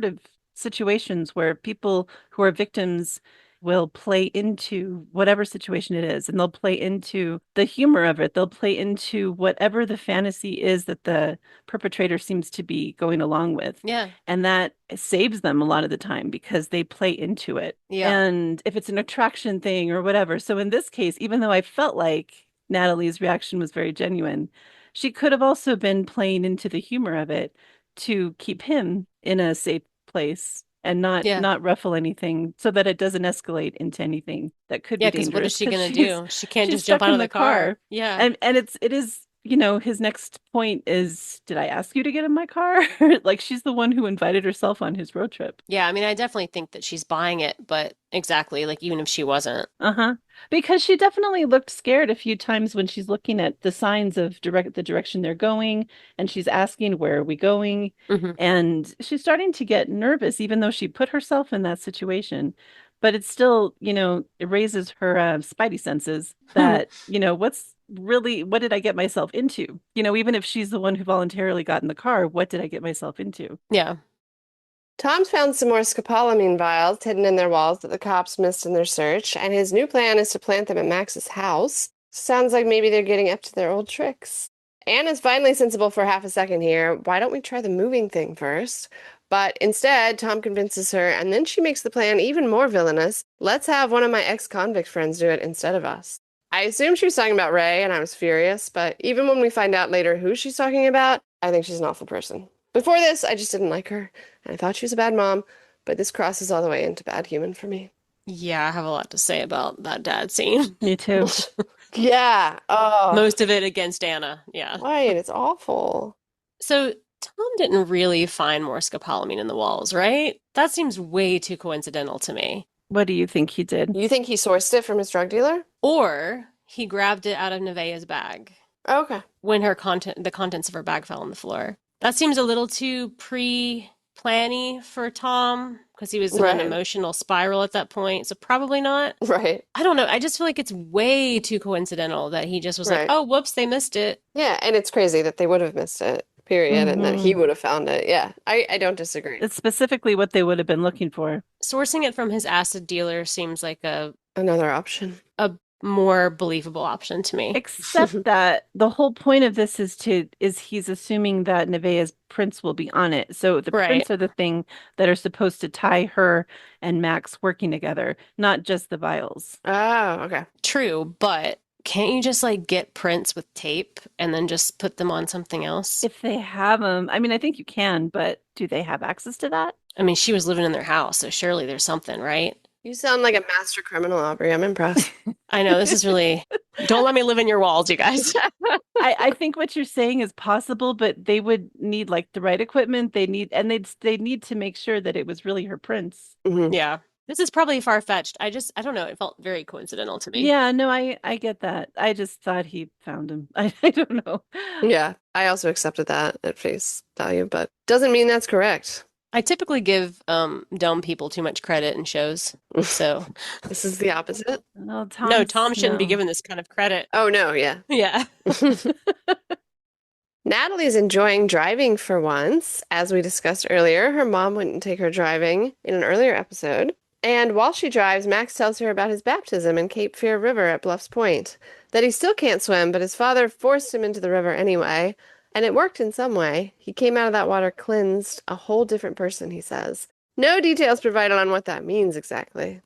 of situations where people who are victims will play into whatever situation it is, and they'll play into the humor of it. They'll play into whatever the fantasy is that the perpetrator seems to be going along with. Yeah. And that saves them a lot of the time because they play into it. Yeah. And if it's an attraction thing or whatever. So in this case, even though I felt like Natalie's reaction was very genuine, she could have also been playing into the humor of it to keep him in a safe place and not ruffle anything so that it doesn't escalate into anything that could be dangerous. Yeah, because what is she going to do? She can't just jump out of the car. Yeah. And it is, his next point is, did I ask you to get in my car? Like, she's the one who invited herself on his road trip. Yeah, I mean, I definitely think that she's buying it, but exactly, like, even if she wasn't. Uh-huh. Because she definitely looked scared a few times when she's looking at the signs of the direction they're going, and she's asking, where are we going? Mhm. And she's starting to get nervous, even though she put herself in that situation. But it's still, it raises her spidey senses that, what did I get myself into? Even if she's the one who voluntarily got in the car, what did I get myself into? Yeah. Tom's found some more scopolamine vials hidden in their walls that the cops missed in their search, and his new plan is to plant them at Max's house. Sounds like maybe they're getting up to their old tricks. Anna's finally sensible for half a second here. Why don't we try the moving thing first? But instead, Tom convinces her, and then she makes the plan even more villainous. Let's have one of my ex-convict friends do it instead of us. I assumed she was talking about Ray, and I was furious, but even when we find out later who she's talking about, I think she's an awful person. Before this, I just didn't like her, and I thought she was a bad mom, but this crosses all the way into bad human for me. Yeah, I have a lot to say about that dad scene. Me too. Yeah. Oh. Most of it against Anna. Yeah. Right, it's awful. So Tom didn't really find more scopolamine in the walls, right? That seems way too coincidental to me. What do you think he did? You think he sourced it from his drug dealer? Or he grabbed it out of Nevaeh's bag. Okay. When the contents of her bag fell on the floor. That seems a little too pre-planny for Tom because he was in an emotional spiral at that point. So probably not. Right. I don't know. I just feel like it's way too coincidental that he just was like, oh, whoops, they missed it. Yeah, and it's crazy that they would have missed it, period, and that he would have found it. Yeah, I don't disagree. It's specifically what they would have been looking for. Sourcing it from his acid dealer seems like another option. A more believable option to me. Except that the whole point of this is he's assuming that Nevaeh's prints will be on it. So the prints are the thing that are supposed to tie her and Max working together, not just the vials. Oh, okay. True, but can't you just get prints with tape and then just put them on something else? If they have them. I mean, I think you can, but do they have access to that? I mean, she was living in their house, so surely there's something, right? You sound like a master criminal, Aubrey. I'm impressed. I know, this is really... Don't let me live in your walls, you guys. I think what you're saying is possible, but they would need the right equipment. They need to make sure that it was really her prints. Mm-hmm. Yeah. This is probably far-fetched. I don't know. It felt very coincidental to me. Yeah, no, I get that. I just thought he found him. I don't know. Yeah, I also accepted that at face value, but doesn't mean that's correct. I typically give dumb people too much credit in shows, so this is the opposite. No, Tom shouldn't be given this kind of credit. Oh no, yeah, yeah. Natalie's enjoying driving for once, as we discussed earlier. Her mom wouldn't take her driving in an earlier episode, and while she drives, Max tells her about his baptism in Cape Fear River at Bluffs Point. That he still can't swim, but his father forced him into the river anyway. And it worked in some way. He came out of that water cleansed, a whole different person, he says. No details provided on what that means exactly.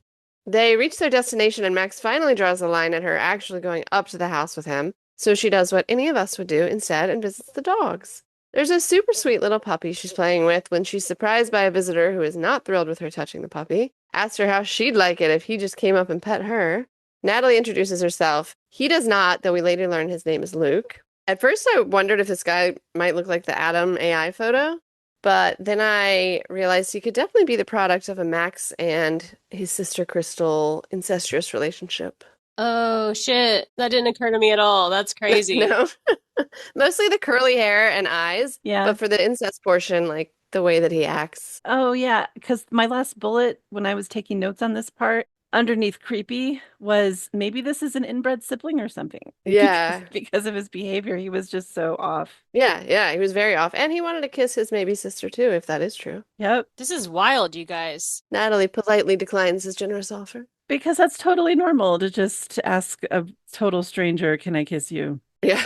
They reach their destination and Max finally draws a line at her actually going up to the house with him. So she does what any of us would do instead and visits the dogs. There's a super sweet little puppy she's playing with when she's surprised by a visitor who is not thrilled with her touching the puppy. Asks her how she'd like it if he just came up and pet her. Natalie introduces herself. He does not, though we later learn his name is Luke. At first, I wondered if this guy might look like the Adam AI photo, but then I realized he could definitely be the product of a Max and his sister Crystal incestuous relationship. Oh, shit. That didn't occur to me at all. That's crazy. No. Mostly the curly hair and eyes, but for the incest portion, the way that he acts. Oh, yeah, because my last bullet, when I was taking notes on this part, underneath creepy was maybe this is an inbred sibling or something. Yeah. Because of his behavior, he was just so off. Yeah, he was very off. And he wanted to kiss his maybe sister too, if that is true. Yep. This is wild, you guys. Natalie politely declines his generous offer. Because that's totally normal to just ask a total stranger, can I kiss you? Yeah.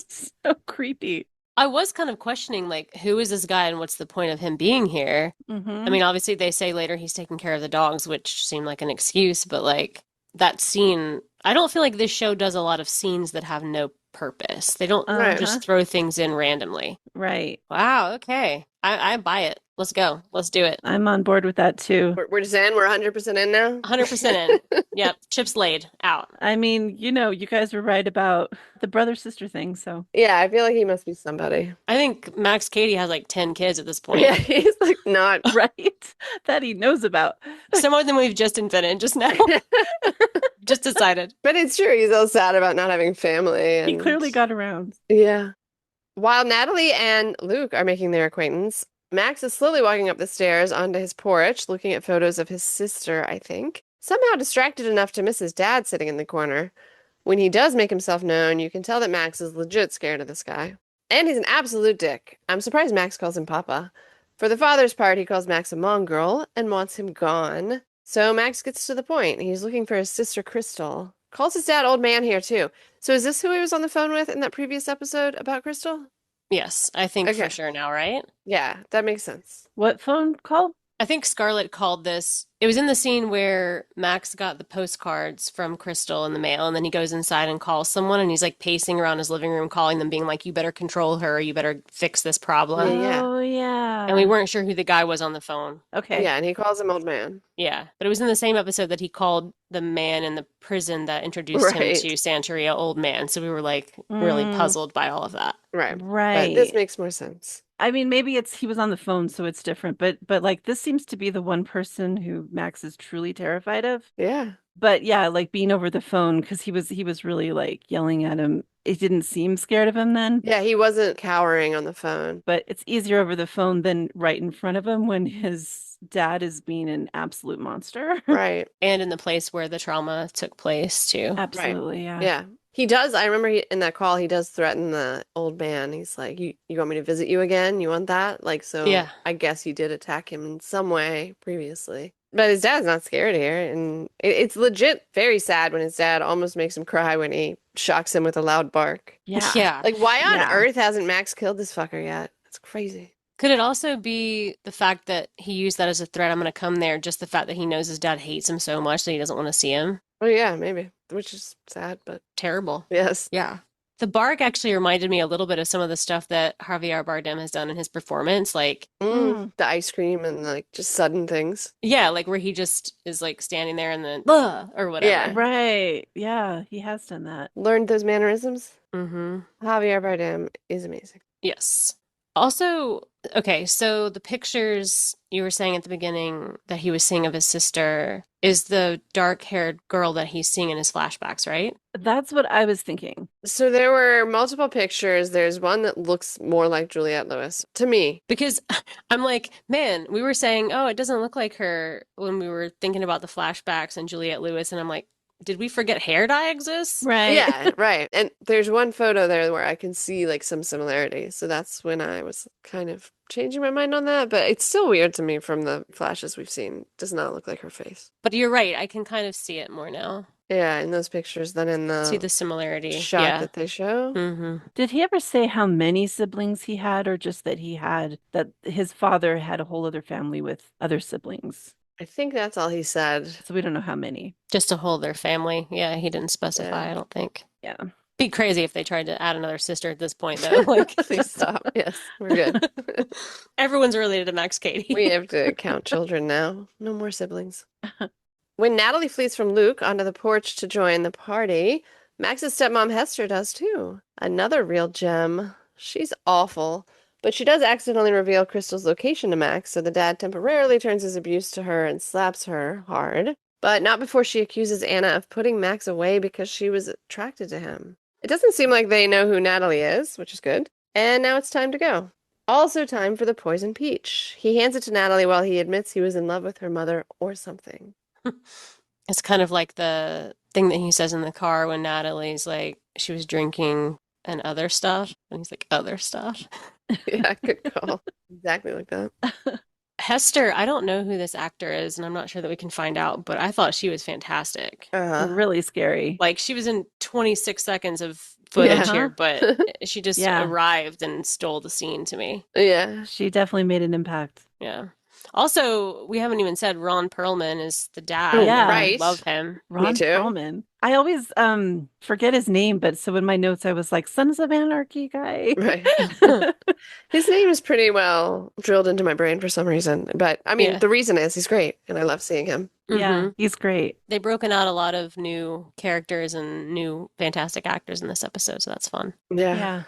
So creepy. I was kind of questioning, like, who is this guy and what's the point of him being here? I mean, obviously they say later he's taking care of the dogs, which seemed like an excuse, but like that scene, I don't feel like this show does a lot of scenes that have no purpose. They don't Right. just throw things in randomly. Right. Wow, okay. I buy it. Let's go. Let's do it. I'm on board with that too. We're just in. We're 100% in now. 100% in. Yep. Chips laid. Out. I mean, you guys were right about the brother-sister thing, so. Yeah, I feel like he must be somebody. I think Max Cady has like 10 kids at this point. Yeah, he's like not right. That he knows about. Some more than we've just invented just now. Just decided. But it's true. He's all sad about not having family. He clearly got around. Yeah. While Natalie and Luke are making their acquaintance, Max is slowly walking up the stairs onto his porch, looking at photos of his sister, I think, somehow distracted enough to miss his dad sitting in the corner. When he does make himself known, you can tell that Max is legit scared of this guy. And he's an absolute dick. I'm surprised Max calls him Papa. For the father's part, he calls Max a mongrel and wants him gone. So Max gets to the point. He's looking for his sister Crystal. Calls his dad old man here, too. So is this who he was on the phone with in that previous episode about Crystal? Yes, I think for sure now, right? Yeah, that makes sense. What phone call? I think Scarlett called this. It was in the scene where Max got the postcards from Crystal in the mail, and then he goes inside and calls someone, and he's like pacing around his living room, calling them, being like, "You better control her. You better fix this problem." Yeah. Oh, yeah. And we weren't sure who the guy was on the phone. Okay. Yeah, and he calls him old man. Yeah, but it was in the same episode that he called the man in the prison that introduced him Right. to Santeria old man. So we were like really puzzled by all of that. Right. Right. But this makes more sense. I mean, maybe he was on the phone, so it's different, but like this seems to be the one person who Max is truly terrified of. Yeah. But yeah, like being over the phone, because he was really like yelling at him. It didn't seem scared of him then. Yeah, he wasn't cowering on the phone. But it's easier over the phone than right in front of him when his dad is being an absolute monster. Right. And in the place where the trauma took place too. Absolutely, yeah. Yeah. He does. I remember in that call, he does threaten the old man. He's like, you want me to visit you again? You want that? Like, so Yeah. I guess you did attack him in some way previously. But his dad's not scared here. And it's legit very sad when his dad almost makes him cry when he shocks him with a loud bark. Yeah. Yeah. Like, why on Yeah. earth hasn't Max killed this fucker yet? That's crazy. Could it also be the fact that he used that as a threat? I'm going to come there. Just the fact that he knows his dad hates him so much that he doesn't want to see him. Oh, yeah, maybe. Which is sad, but Terrible. yes. Yeah. The bark actually reminded me a little bit of some of the stuff that Javier Bardem has done in his performance. Like, The ice cream and like just sudden things. yeah, like where he just is like standing there and then, "Ugh," or whatever. Yeah. Right. Yeah, he has done that. Learned those mannerisms. Mm-hmm. Javier Bardem is amazing. Yes. Also, okay, so the pictures you were saying at the beginning that he was seeing of his sister is the dark-haired girl that he's seeing in his flashbacks, right? That's what I was thinking. So there were multiple pictures. There's one that looks more like Juliette Lewis to me. Because I'm like, man, we were saying, oh, it doesn't look like her when we were thinking about the flashbacks and Juliette Lewis, and I'm like, did we forget hair dye exists? Right. Yeah, right. And there's one photo there where I can see like some similarities. So that's when I was kind of changing my mind on that. But it's still weird to me from the flashes we've seen. Does not look like her face. But you're right, I can kind of see it more now. Yeah, in those pictures than in the See the similarity. shot Yeah. that they show. Mm-hmm. Did he ever say how many siblings he had, or just that that his father had a whole other family with other siblings? I think that's all he said. So we don't know how many. Just to hold their family. Yeah, he didn't specify, Yeah. I don't think. Yeah. Be crazy if they tried to add another sister at this point, though. Like, Please stop. Yes, we're good. everyone's related to Max Cady. We have to count children now. No more siblings. When Natalie flees from Luke onto the porch to join the party, Max's stepmom Hester does too. Another real gem. She's awful, but she does accidentally reveal Crystal's location to Max, so the dad temporarily turns his abuse to her and slaps her hard. But not before she accuses Anna of putting Max away because she was attracted to him. It doesn't seem like they know who Natalie is, which is good. And now it's time to go. Also time for the poison peach. He hands it to Natalie while he admits he was in love with her mother or something. It's kind of like the thing that he says in the car when Natalie's like, she was drinking and other stuff. And he's like, other stuff. Yeah, good call. Exactly like that. Hester, I don't know who this actor is, and I'm not sure that we can find out, but I thought she was fantastic. Really scary. Like, she was in 26 seconds of Yeah. footage here, but she just Yeah. arrived and stole the scene to me. Yeah. She definitely made an impact. Yeah. Also, we haven't even said Ron Perlman is the dad. Oh, Yeah. I right. love him. Ron too. Perlman. I always forget his name, but so in my notes I was like, Sons of Anarchy guy. Right. His name is pretty well drilled into my brain for some reason. But I mean, Yeah. the reason is he's great and I love seeing him. Yeah, Mhm. he's great. They've broken out a lot of new characters and new fantastic actors in this episode, so that's fun. Yeah.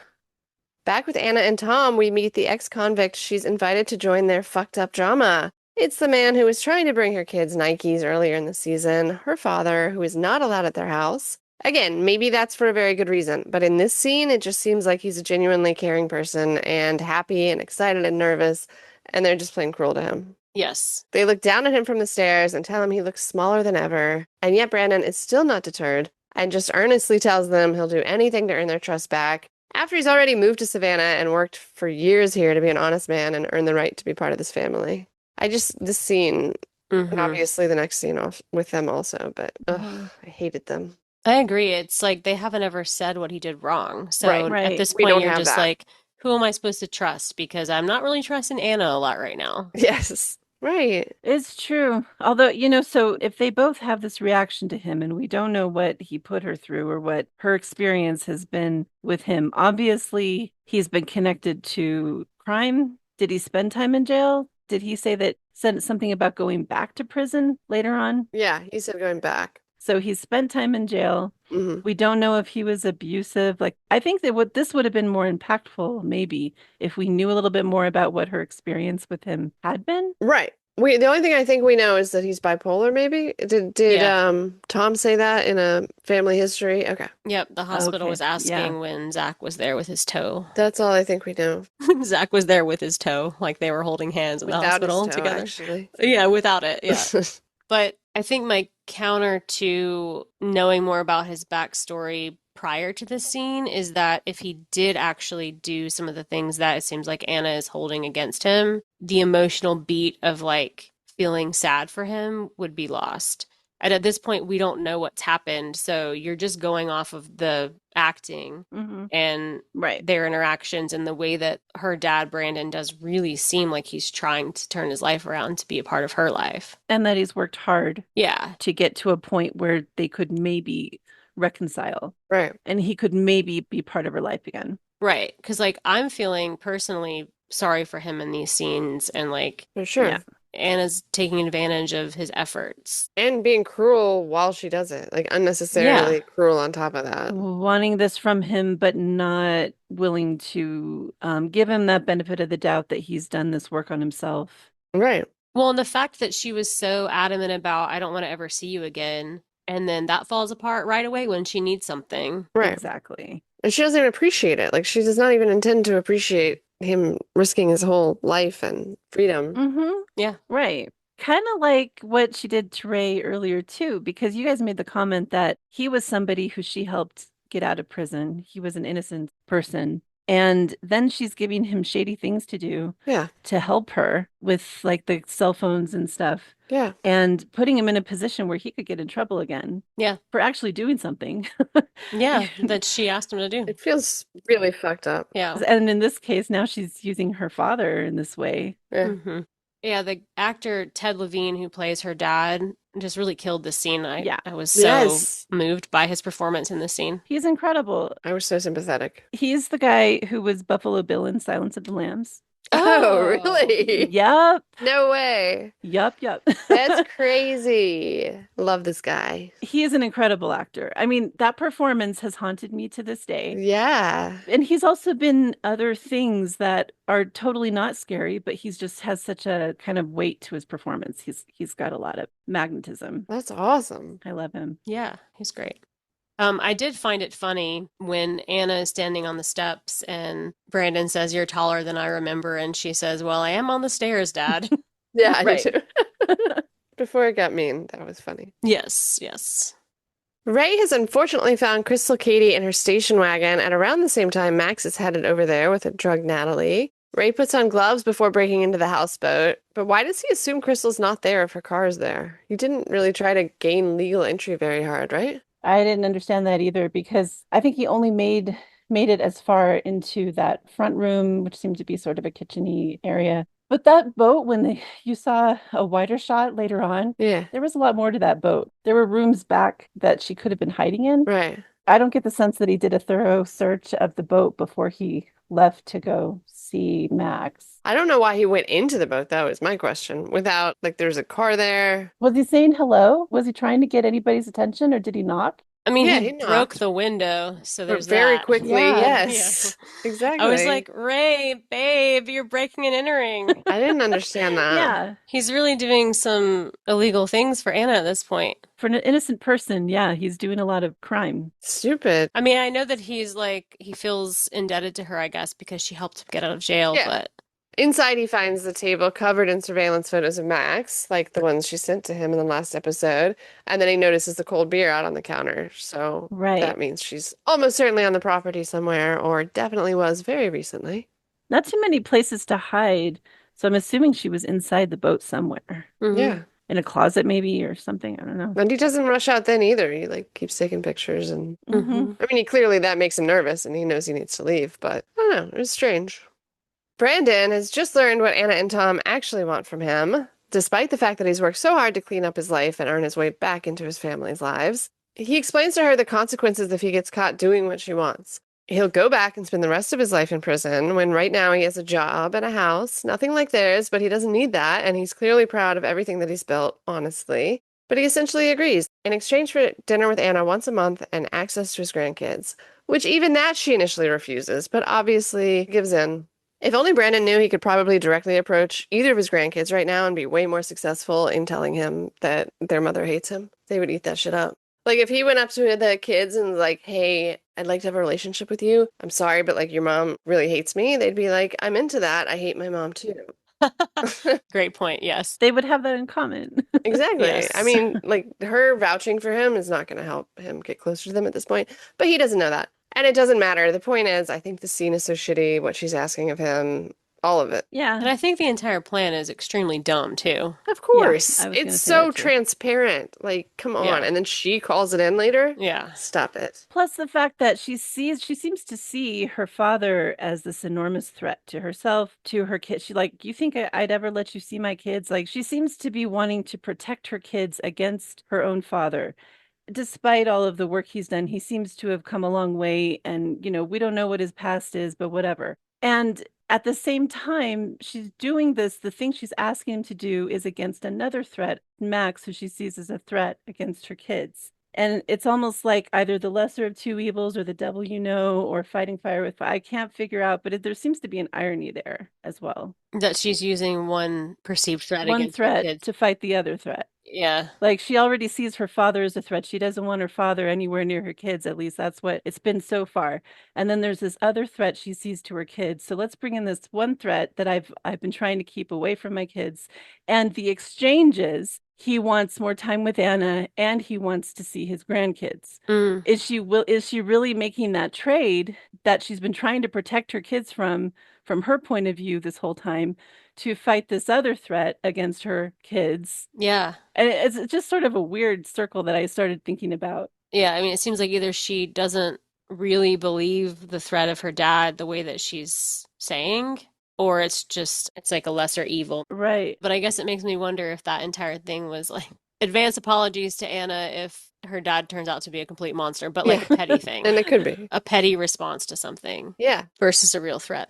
Back with Anna and Tom, we meet the ex-convict she's invited to join their fucked up drama. It's the man who was trying to bring her kids Nikes earlier in the season, her father, who is not allowed at their house. Again, maybe that's for a very good reason, but in this scene, it just seems like he's a genuinely caring person and happy and excited and nervous, and they're just plain cruel to him. Yes. They look down at him from the stairs and tell him he looks smaller than ever, and yet Brandon is still not deterred and just earnestly tells them he'll do anything to earn their trust back after he's already moved to Savannah and worked for years here to be an honest man and earn the right to be part of this family. This scene, and obviously the next scene off with them also, but I hated them. I agree. It's like they haven't ever said what he did wrong. So Right. at this We point, don't you're have just that. like, who am I supposed to trust? Because I'm not really trusting Anna a lot right now. Yes, right. It's true. Although, so if they both have this reaction to him and we don't know what he put her through or what her experience has been with him, obviously he's been connected to crime. Did he spend time in jail? Did he said something about going back to prison later on? Yeah, he said going back. So he spent time in jail. Mm-hmm. We don't know if he was abusive. Like, I think that this would have been more impactful, maybe, if we knew a little bit more about what her experience with him had been. Right. The only thing I think we know is that he's bipolar, maybe. Did Yeah. Tom say that in a family history? Okay. Yep, the hospital Okay, was asking yeah. when Zach was there with his toe. That's all I think we know. Zach was there with his toe, like they were holding hands in the Without his hospital toe, together. actually. Yeah, without it. Yeah. But I think my counter to knowing more about his backstory prior to this scene is that if he did actually do some of the things that it seems like Anna is holding against him, the emotional beat of like feeling sad for him would be lost. And at this point, we don't know what's happened. So you're just going off of the acting and their interactions, and the way that her dad, Brandon, does really seem like he's trying to turn his life around to be a part of her life. And that he's worked hard to get to a point where they could maybe reconcile. Right. And he could maybe be part of her life again. Right. Because like I'm feeling personally sorry for him in these scenes, and like for sure. Anna's taking advantage of his efforts. And being cruel while she does it. Like unnecessarily cruel on top of that. Wanting this from him, but not willing to give him that benefit of the doubt that he's done this work on himself. Right. Well, and the fact that she was so adamant about, I don't want to ever see you again. And then that falls apart right away when she needs something. Right. Exactly. And she doesn't even appreciate it. Like she does not even intend to appreciate him risking his whole life and freedom. Yeah. Right. Kind of like what she did to Ray earlier, too, because you guys made the comment that he was somebody who she helped get out of prison. He was an innocent person. And then she's giving him shady things to do to help her with like the cell phones and stuff. Yeah. And putting him in a position where he could get in trouble again. Yeah. For actually doing something. Yeah. That she asked him to do. It feels really fucked up. Yeah. And in this case, now she's using her father in this way. Yeah. Yeah, the actor Ted Levine, who plays her dad, just really killed this scene. I was so moved by his performance in this scene. He's incredible. I was so sympathetic. He's the guy who was Buffalo Bill in Silence of the Lambs. Oh, really? Yep. No way. Yep. That's crazy. Love this guy. He is an incredible actor. I mean, that performance has haunted me to this day. Yeah. And he's also been other things that are totally not scary, but he's just has such a kind of weight to his performance. He's got a lot of magnetism. That's awesome. I love him. Yeah, he's great. I did find it funny when Anna is standing on the steps and Brandon says, "You're taller than I remember." And she says, "Well, I am on the stairs, Dad." Yeah, I do too. Before it got mean, that was funny. Yes. Ray has unfortunately found Crystal Katie in her station wagon at around the same time Max is headed over there with a drugged Natalie. Ray puts on gloves before breaking into the houseboat, but why does he assume Crystal's not there if her car is there? He didn't really try to gain legal entry very hard, right? I didn't understand that either because I think he only made it as far into that front room, which seemed to be sort of a kitcheny area. But that boat, you saw a wider shot later on, Yeah, there was a lot more to that boat. There were rooms back that she could have been hiding in. right. I don't get the sense that he did a thorough search of the boat before he left to go see Max. I don't know why he went into the boat, though, is my question. Without, like, there's a car there. Was he saying hello? Was he trying to get anybody's attention or did he knock? I mean, Yeah, he he broke knocked. the window, so But there's very that. quickly, Yeah. yes. Yeah. Exactly. I was like, Ray, babe, you're breaking and entering. I didn't understand that. Yeah. He's really doing some illegal things for Anna at this point. For an innocent person, yeah, he's doing a lot of crime. Stupid. I mean, I know that he feels indebted to her, I guess, because she helped him get out of jail, Yeah. but Inside, he finds the table covered in surveillance photos of Max, like the ones she sent to him in the last episode. And then he notices the cold beer out on the counter. So Right. that means she's almost certainly on the property somewhere, or definitely was very recently. Not too many places to hide. So I'm assuming she was inside the boat somewhere. Yeah. In a closet maybe or something. I don't know. And he doesn't rush out then either. He like keeps taking pictures and Mhm. I mean, he clearly that makes him nervous and he knows he needs to leave, but I don't know, it was strange. Brandon has just learned what Anna and Tom actually want from him, despite the fact that he's worked so hard to clean up his life and earn his way back into his family's lives. He explains to her the consequences if he gets caught doing what she wants. He'll go back and spend the rest of his life in prison when right now he has a job and a house, nothing like theirs, but he doesn't need that, and he's clearly proud of everything that he's built, honestly. But he essentially agrees in exchange for dinner with Anna once a month and access to his grandkids, which even that she initially refuses, but obviously gives in. If only Brandon knew he could probably directly approach either of his grandkids right now and be way more successful in telling him that their mother hates him, they would eat that shit up. Like, if he went up to the kids and was like, hey, I'd like to have a relationship with you. I'm sorry, but like, your mom really hates me. They'd be like, I'm into that. I hate my mom too. great point, yes. They would have that in common. Exactly. Yes. I mean, like, her vouching for him is not going to help him get closer to them at this point, but he doesn't know that. And it doesn't matter. The point is, I think the scene is so shitty, what she's asking of him, all of it. Yeah. And I think the entire plan is extremely dumb, too. Of course. I was gonna It's say so that too. transparent. Like, come on. Yeah. And then she calls it in later. Yeah. Stop it. Plus the fact that she seems to see her father as this enormous threat to herself, to her kids. She like, you think I'd ever let you see my kids? Like, she seems to be wanting to protect her kids against her own father. Despite all of the work he's done, he seems to have come a long way. And, we don't know what his past is, but whatever. And at the same time, she's doing this. The thing she's asking him to do is against another threat, Max, who she sees as a threat against her kids. And it's almost like either the lesser of two evils or the devil or fighting fire with fire. I can't figure out, but there seems to be an irony there as well. That she's using one perceived threat One against her threat kids. to fight the other threat. Yeah. Like, she already sees her father as a threat. She doesn't want her father anywhere near her kids. At least that's what it's been so far. And then there's this other threat she sees to her kids. So let's bring in this one threat that I've been trying to keep away from my kids. And the exchange is he wants more time with Anna and he wants to see his grandkids. Is she really making that trade that she's been trying to protect her kids from her point of view this whole time, to fight this other threat against her kids? Yeah. And it's just sort of a weird circle that I started thinking about. Yeah, I mean, it seems like either she doesn't really believe the threat of her dad the way that she's saying, or it's like a lesser evil. Right. But I guess it makes me wonder if that entire thing was like advance apologies to Anna if her dad turns out to be a complete monster, but like a petty thing. And it could be. A petty response to something. Yeah. Versus a real threat.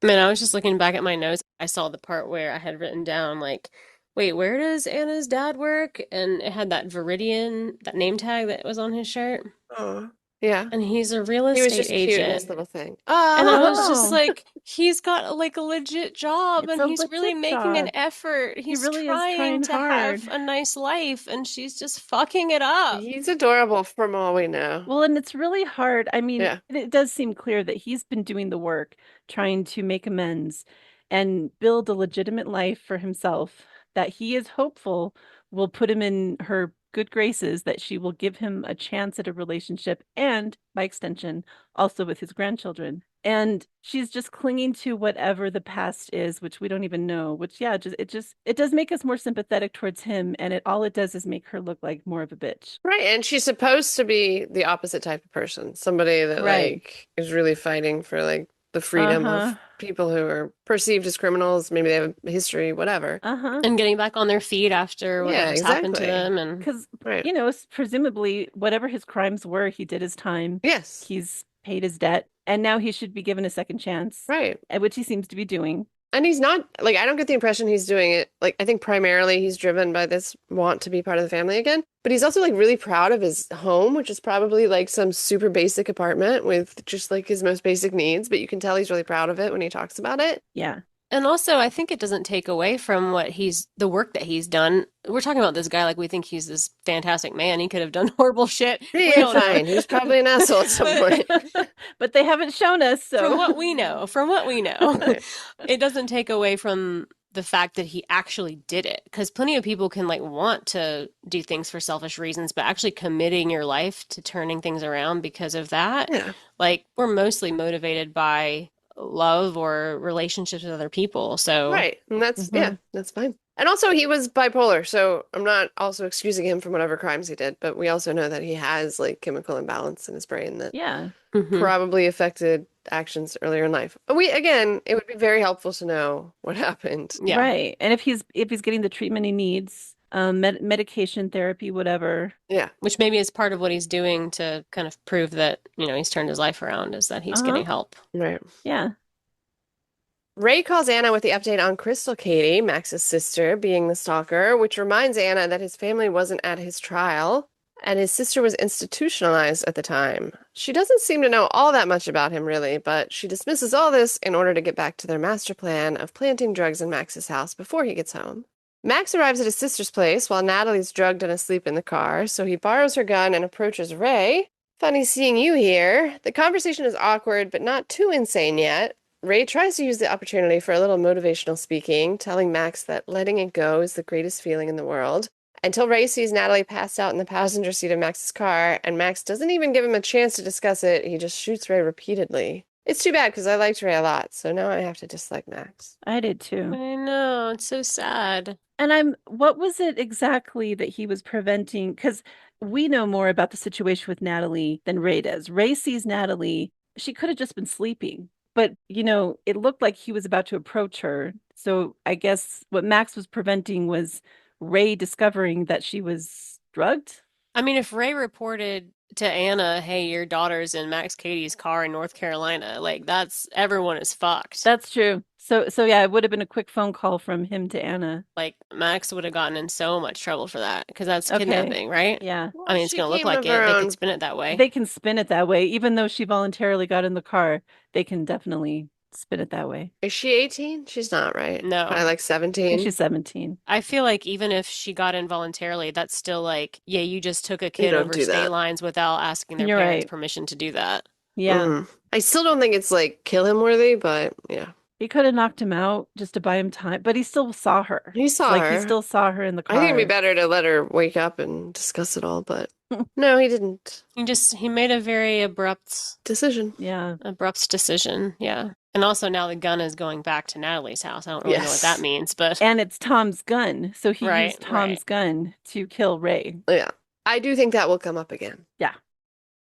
I mean, I was just looking back at my notes. I saw the part where I had written down, like, wait, where does Anna's dad work? And it had that Viridian, that name tag that was on his shirt. Oh, yeah. And he's a real He was estate just cute in agent. this little thing. And I was just Oh. like, he's got like a legit job It's and a he's really legit making an job. effort. He's really is trying trying to have hard. a nice life and she's just fucking it up. He's adorable from all we know. Well, and it's really hard. I mean, Yeah. it does seem clear that he's been doing the work, trying to make amends and build a legitimate life for himself that he is hopeful will put him in her good graces that she will give him a chance at a relationship and, by extension, also with his grandchildren. And she's just clinging to whatever the past is, which we don't even know, which, yeah, it does make us more sympathetic towards him. And all it does is make her look like more of a bitch. Right. And she's supposed to be the opposite type of person. Somebody that like is really fighting for like the freedom of people who are perceived as criminals. Maybe they have a history, whatever. And getting back on their feet after whatever's happened to them. And because, you know, presumably whatever his crimes were, he did his time. Yes. He's paid his debt. And now he should be given a second chance. Right. Which he seems to be doing. And he's not, like, I don't get the impression he's doing it. Like, I think primarily he's driven by this want to be part of the family again. But he's also, like, really proud of his home, which is probably, like, some super basic apartment with just, like, his most basic needs. But you can tell he's really proud of it when he talks about it. Yeah. And also, I think it doesn't take away from the work that he's done. We're talking about this guy like we think he's this fantastic man. He could have done horrible shit. He's fine. He's probably an asshole at some point. But they haven't shown us, so. From what we know, it doesn't take away from the fact that he actually did it. Because plenty of people can like want to do things for selfish reasons, but actually committing your life to turning things around because of that, like we're mostly motivated by love or relationships with other people. So right. And that's that's fine. And also he was bipolar, so I'm not also excusing him from whatever crimes he did, but we also know that he has like chemical imbalance in his brain that probably affected actions earlier in life. It would be very helpful to know what happened. Yeah. Right. And if he's getting the treatment he needs, medication, therapy, whatever. Yeah. Which maybe is part of what he's doing to kind of prove that, you know, he's turned his life around, is that he's getting help. Right. Yeah. Ray calls Anna with the update on Crystal Katie, Max's sister, being the stalker, which reminds Anna that his family wasn't at his trial and his sister was institutionalized at the time. She doesn't seem to know all that much about him, really, but she dismisses all this in order to get back to their master plan of planting drugs in Max's house before he gets home. Max arrives at his sister's place while Natalie's drugged and asleep in the car, so he borrows her gun and approaches Ray. Funny seeing you here. The conversation is awkward, but not too insane yet. Ray tries to use the opportunity for a little motivational speaking, telling Max that letting it go is the greatest feeling in the world, until Ray sees Natalie passed out in the passenger seat of Max's car, and Max doesn't even give him a chance to discuss it. He just shoots Ray repeatedly. It's too bad because I liked Ray a lot, so now I have to dislike Max. I did too. I know, it's so sad. And what was it exactly that he was preventing? Because we know more about the situation with Natalie than Ray does. Ray sees Natalie, she could have just been sleeping. But, you know, it looked like he was about to approach her. So I guess what Max was preventing was Ray discovering that she was drugged. I mean, if Ray reported to Anna, hey, your daughter's in Max Katie's car in North Carolina, like everyone is fucked. That's true. So yeah, it would have been a quick phone call from him to Anna. Like Max would have gotten in so much trouble for that because that's kidnapping, right? Yeah. I mean, it's going to look like it. They can spin it that way. They can spin it that way. Even though she voluntarily got in the car, they can definitely spin it that way. Is she 18? She's not, right? No. Probably like 17. She's 17. I feel like even if she got in voluntarily, that's still like, yeah, you just took a kid over state lines without asking their parents' permission to do that. Yeah. I still don't think it's like kill him worthy, but yeah. He could have knocked him out just to buy him time, but he still saw her. He saw her. He still saw her in the car. I think it'd be better to let her wake up and discuss it all, but no, he didn't. He made a very abrupt decision. Yeah. Abrupt decision. Yeah. And also now the gun is going back to Natalie's house. I don't really know what that means, but. And it's Tom's gun. So he used Tom's gun to kill Ray. Yeah. I do think that will come up again. Yeah.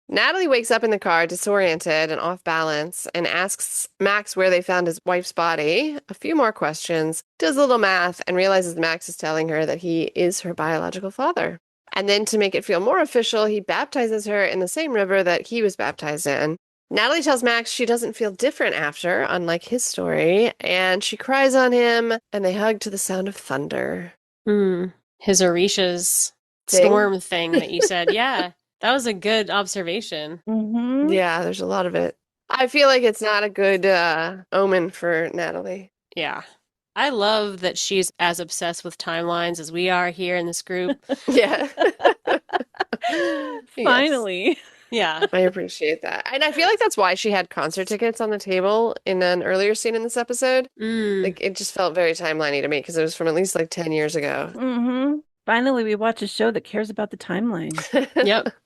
Natalie wakes up in the car disoriented and off balance and asks Max where they found his wife's body. A few more questions, does a little math, and realizes Max is telling her that he is her biological father. And then to make it feel more official, he baptizes her in the same river that he was baptized in. Natalie tells Max she doesn't feel different after, unlike his story, and she cries on him, and they hug to the sound of thunder. His Orisha's storm thing that you said, yeah. That was a good observation. Mm-hmm. Yeah, there's a lot of it. I feel like it's not a good omen for Natalie. Yeah. I love that she's as obsessed with timelines as we are here in this group. Yeah. Finally. Yeah. I appreciate that. And I feel like that's why she had concert tickets on the table in an earlier scene in this episode. Like, it just felt very timeliney to me because it was from at least like 10 years ago. Mm-hmm. Finally, we watch a show that cares about the timeline.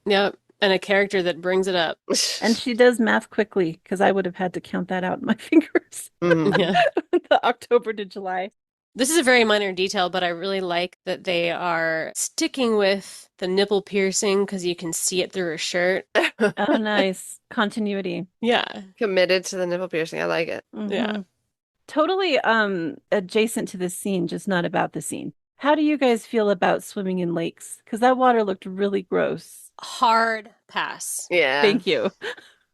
Yep. And a character that brings it up. And she does math quickly because I would have had to count that out in my fingers. Yeah. The October to July. This is a very minor detail, but I really like that they are sticking with the nipple piercing because you can see it through her shirt. Oh, nice. Continuity. Yeah. Committed to the nipple piercing. I like it. Yeah. Totally adjacent to this scene, just not about the scene. How do you guys feel about swimming in lakes? Because that water looked really gross. Hard pass. Yeah. Thank you.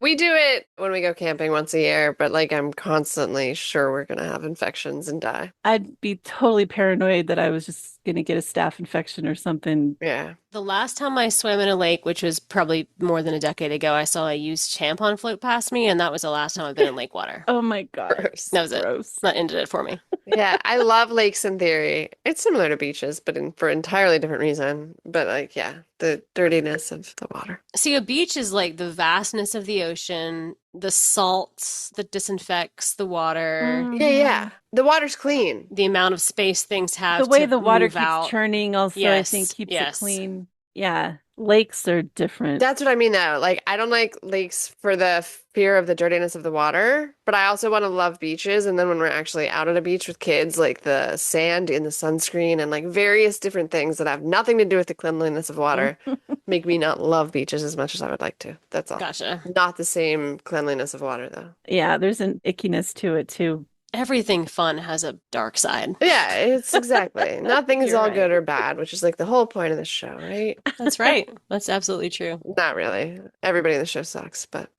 We do it when we go camping once a year, but like I'm constantly sure we're gonna have infections and die. I'd be totally paranoid that I was just going to get a staph infection or something. Yeah. The last time I swam in a lake, which was probably more than a decade ago, I saw a used tampon float past me, and that was the last time I've been in lake water. Oh my God. Gross. That was it. Gross. That ended it for me. Yeah, I love lakes in theory. It's similar to beaches, but for entirely different reason. But like, yeah, the dirtiness of the water. See, a beach is like the vastness of the ocean, the salt that disinfects the water, Yeah. The water's clean. the amount of space things have The way to the water move keeps out. churning also, I Yes, think, keeps it yes. clean. Yeah. Lakes are different. That's what I mean, though. Like, I don't like lakes for the fear of the dirtiness of the water, but I also want to love beaches. And then when we're actually out at a beach with kids, like the sand and the sunscreen and like various different things that have nothing to do with the cleanliness of water make me not love beaches as much as I would like to. That's all. Gotcha. Not the same cleanliness of water, though. Yeah, there's an ickiness to it too. Everything fun has a dark side. Yeah, it's exactly. Nothing is You're all right. good or bad, which is like the whole point of the show, right? That's right. That's absolutely true. Not really. Everybody in the show sucks, but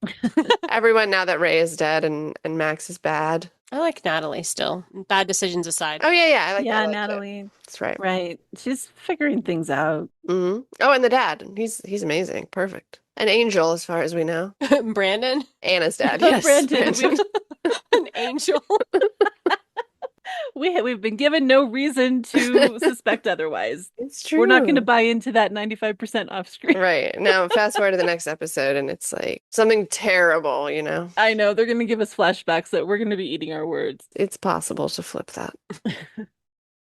everyone now that Ray is dead and Max is bad. I like Natalie still. Bad decisions aside. Oh yeah, I like Yeah, that. Natalie. That's right. Right. She's figuring things out. Oh, and the dad. He's amazing. Perfect. An angel, as far as we know. Brandon? Anna's dad. Yes. Brandon. An angel. We've been given no reason to suspect otherwise. It's true. We're not going to buy into that 95% off screen. Right. Now, fast forward to the next episode, and it's like something terrible, you know? I know. They're going to give us flashbacks that we're going to be eating our words. It's possible to flip that.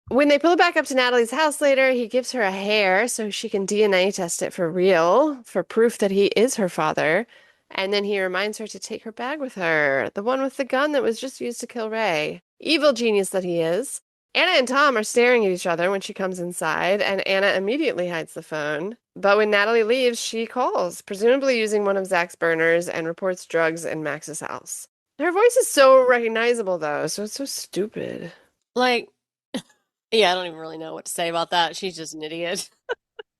When they pull it back up to Natalie's house later, he gives her a hair so she can DNA test it for real, for proof that he is her father. And then he reminds her to take her bag with her, the one with the gun that was just used to kill Ray. Evil genius that he is. Anna and Tom are staring at each other when she comes inside, and Anna immediately hides the phone. But when Natalie leaves, she calls, presumably using one of Zach's burners, and reports drugs in Max's house. Her voice is so recognizable, though, so it's so stupid. Like, yeah, I don't even really know what to say about that. She's just an idiot.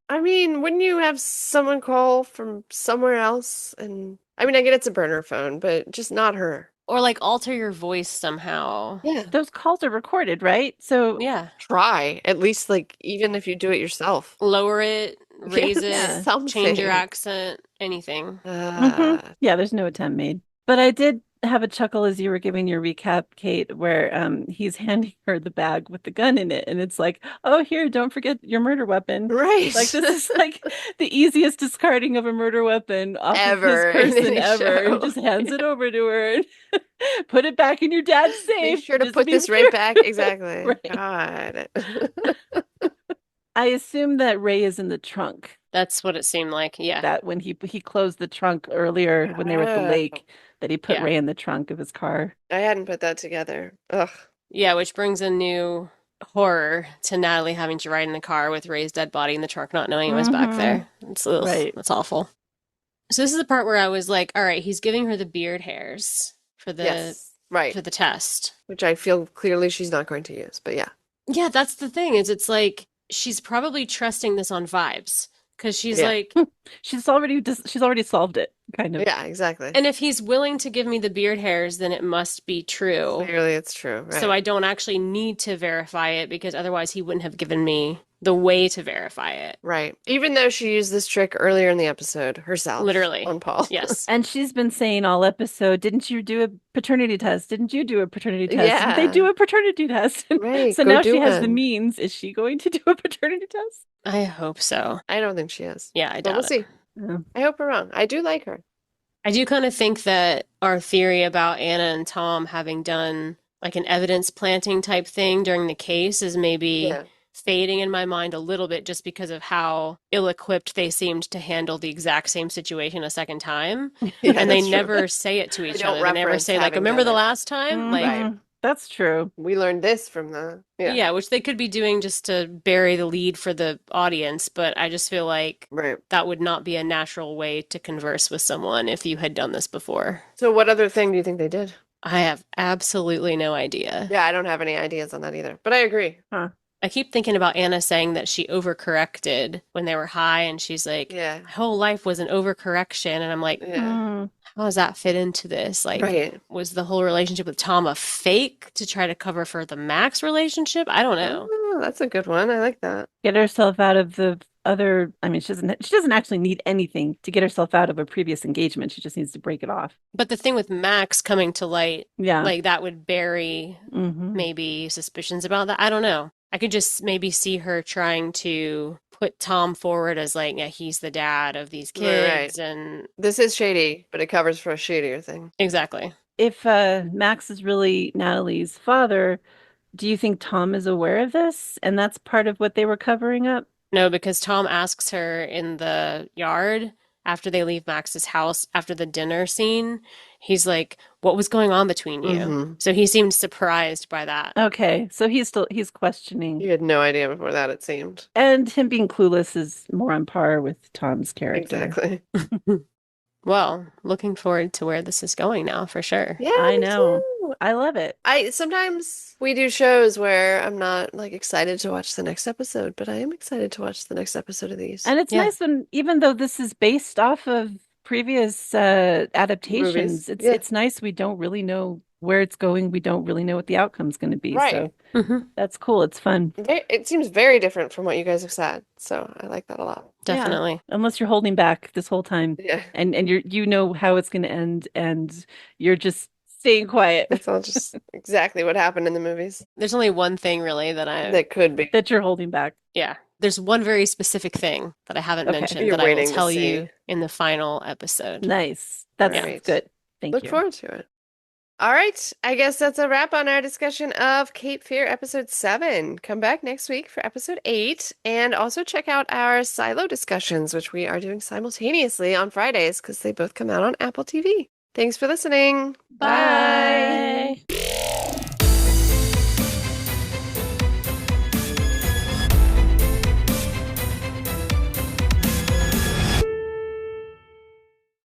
I mean, wouldn't you have someone call from somewhere else? And I mean, I get it's a burner phone, but just not her. Or like alter your voice somehow. Yeah. Those calls are recorded, right? So Yeah. Try. At least, like, even if you do it yourself. Lower it, raise Yeah, it, something. change your accent, anything. yeah, there's no attempt made. But I did have a chuckle as you were giving your recap, Kate, where he's handing her the bag with the gun in it, and it's like, oh, here, don't forget your murder weapon. Right. Like, this is like the easiest discarding of a murder weapon off Ever of his in person any ever. show. And just hands it over to her and put it back in your dad's safe. Make sure to Just put be this sure. right back. Exactly. Right. God. I assume that Ray is in the trunk. That's what it seemed like. Yeah. That when he closed the trunk earlier when they were at the lake, that he put Yeah. Ray in the trunk of his car. I hadn't put that together. Ugh. Yeah, which brings a new horror to Natalie having to ride in the car with Ray's dead body in the trunk, not knowing it was back there. Right. That's awful. So this is the part where I was like, all right, he's giving her the beard hairs for the Yes. Right. for the test. Which I feel clearly she's not going to use, but yeah. Yeah, that's the thing, is it's like she's probably trusting this on vibes. Because she's Yeah. like, She's already solved it, kind of. Yeah, exactly. and if he's willing to give me the beard hairs, then it must be true. Clearly it's true. Right. So I don't actually need to verify it because otherwise he wouldn't have given me the way to verify it. Right. Even though she used this trick earlier in the episode herself. Literally. On Paul. Yes. And she's been saying all episode, didn't you do a paternity test? Didn't you do a paternity test? Yeah. Didn't they do a paternity test? Right, So go now she do has the one. means. Is she going to do a paternity test? I hope so. I don't think she is. Yeah, I But doubt we'll it. see. Oh. I hope we're wrong. I do like her. I do kind of think that our theory about Anna and Tom having done like an evidence planting type thing during the case is maybe Yeah. fading in my mind a little bit just because of how ill-equipped they seemed to handle the exact same situation a second time. Yeah, And they that's true. never say it to each don't other. They never reference say, like, having remember done the it. last time? Like, Right. That's true. We learned this from the yeah, which they could be doing just to bury the lead for the audience, but I just feel like Right. that would not be a natural way to converse with someone if you had done this before. So what other thing do you think they did? I have absolutely no idea. Yeah, I don't have any ideas on that either, but I agree. Huh. I keep thinking about Anna saying that she overcorrected when they were high, and she's like, Yeah. my whole life was an overcorrection. And I'm like, Yeah. how does that fit into this? Like, Right. was the whole relationship with Tom a fake to try to cover for the Max relationship? I don't know. Oh, that's a good one. I like that. Get herself out of the other, I mean, she doesn't actually need anything to get herself out of a previous engagement. She just needs to break it off. But the thing with Max coming to light, Yeah. like that would bury maybe suspicions about that. I don't know. I could just maybe see her trying to put Tom forward as like, yeah, he's the dad of these kids. Right. And this is shady, but it covers for a shadier thing. Exactly. If Max is really Natalie's father, do you think Tom is aware of this? And that's part of what they were covering up? No, because Tom asks her in the yard after they leave Max's house after the dinner scene. He's like, what was going on between you? So he seemed surprised by that. Okay, so he's questioning. You had no idea before that, it seemed. And him being clueless is more on par with Tom's character. Exactly. Well, looking forward to where this is going now for sure. Yeah, I me know. too. I love it. Sometimes we do shows where I'm not like excited to watch the next episode, but I am excited to watch the next episode of these. And it's nice when, even though this is based off of previous adaptations, it's nice we don't really know where it's going. We don't really know what the outcome's going to be. Right. So that's cool. It's fun. It seems very different from what you guys have said, so I like that a lot. Definitely. Yeah. Unless you're holding back this whole time. Yeah. And you know how it's going to end, and you're just staying quiet. That's all just exactly what happened in the movies. There's only one thing really that could be. That you're holding back. Yeah. There's one very specific thing that I haven't mentioned that I will tell you in the final episode. Nice. That's good. Thank you. Look forward to it. All right. I guess that's a wrap on our discussion of Cape Fear episode 7. Come back next week for episode 8. And also check out our Silo discussions, which we are doing simultaneously on Fridays because they both come out on Apple TV. Thanks for listening. Bye.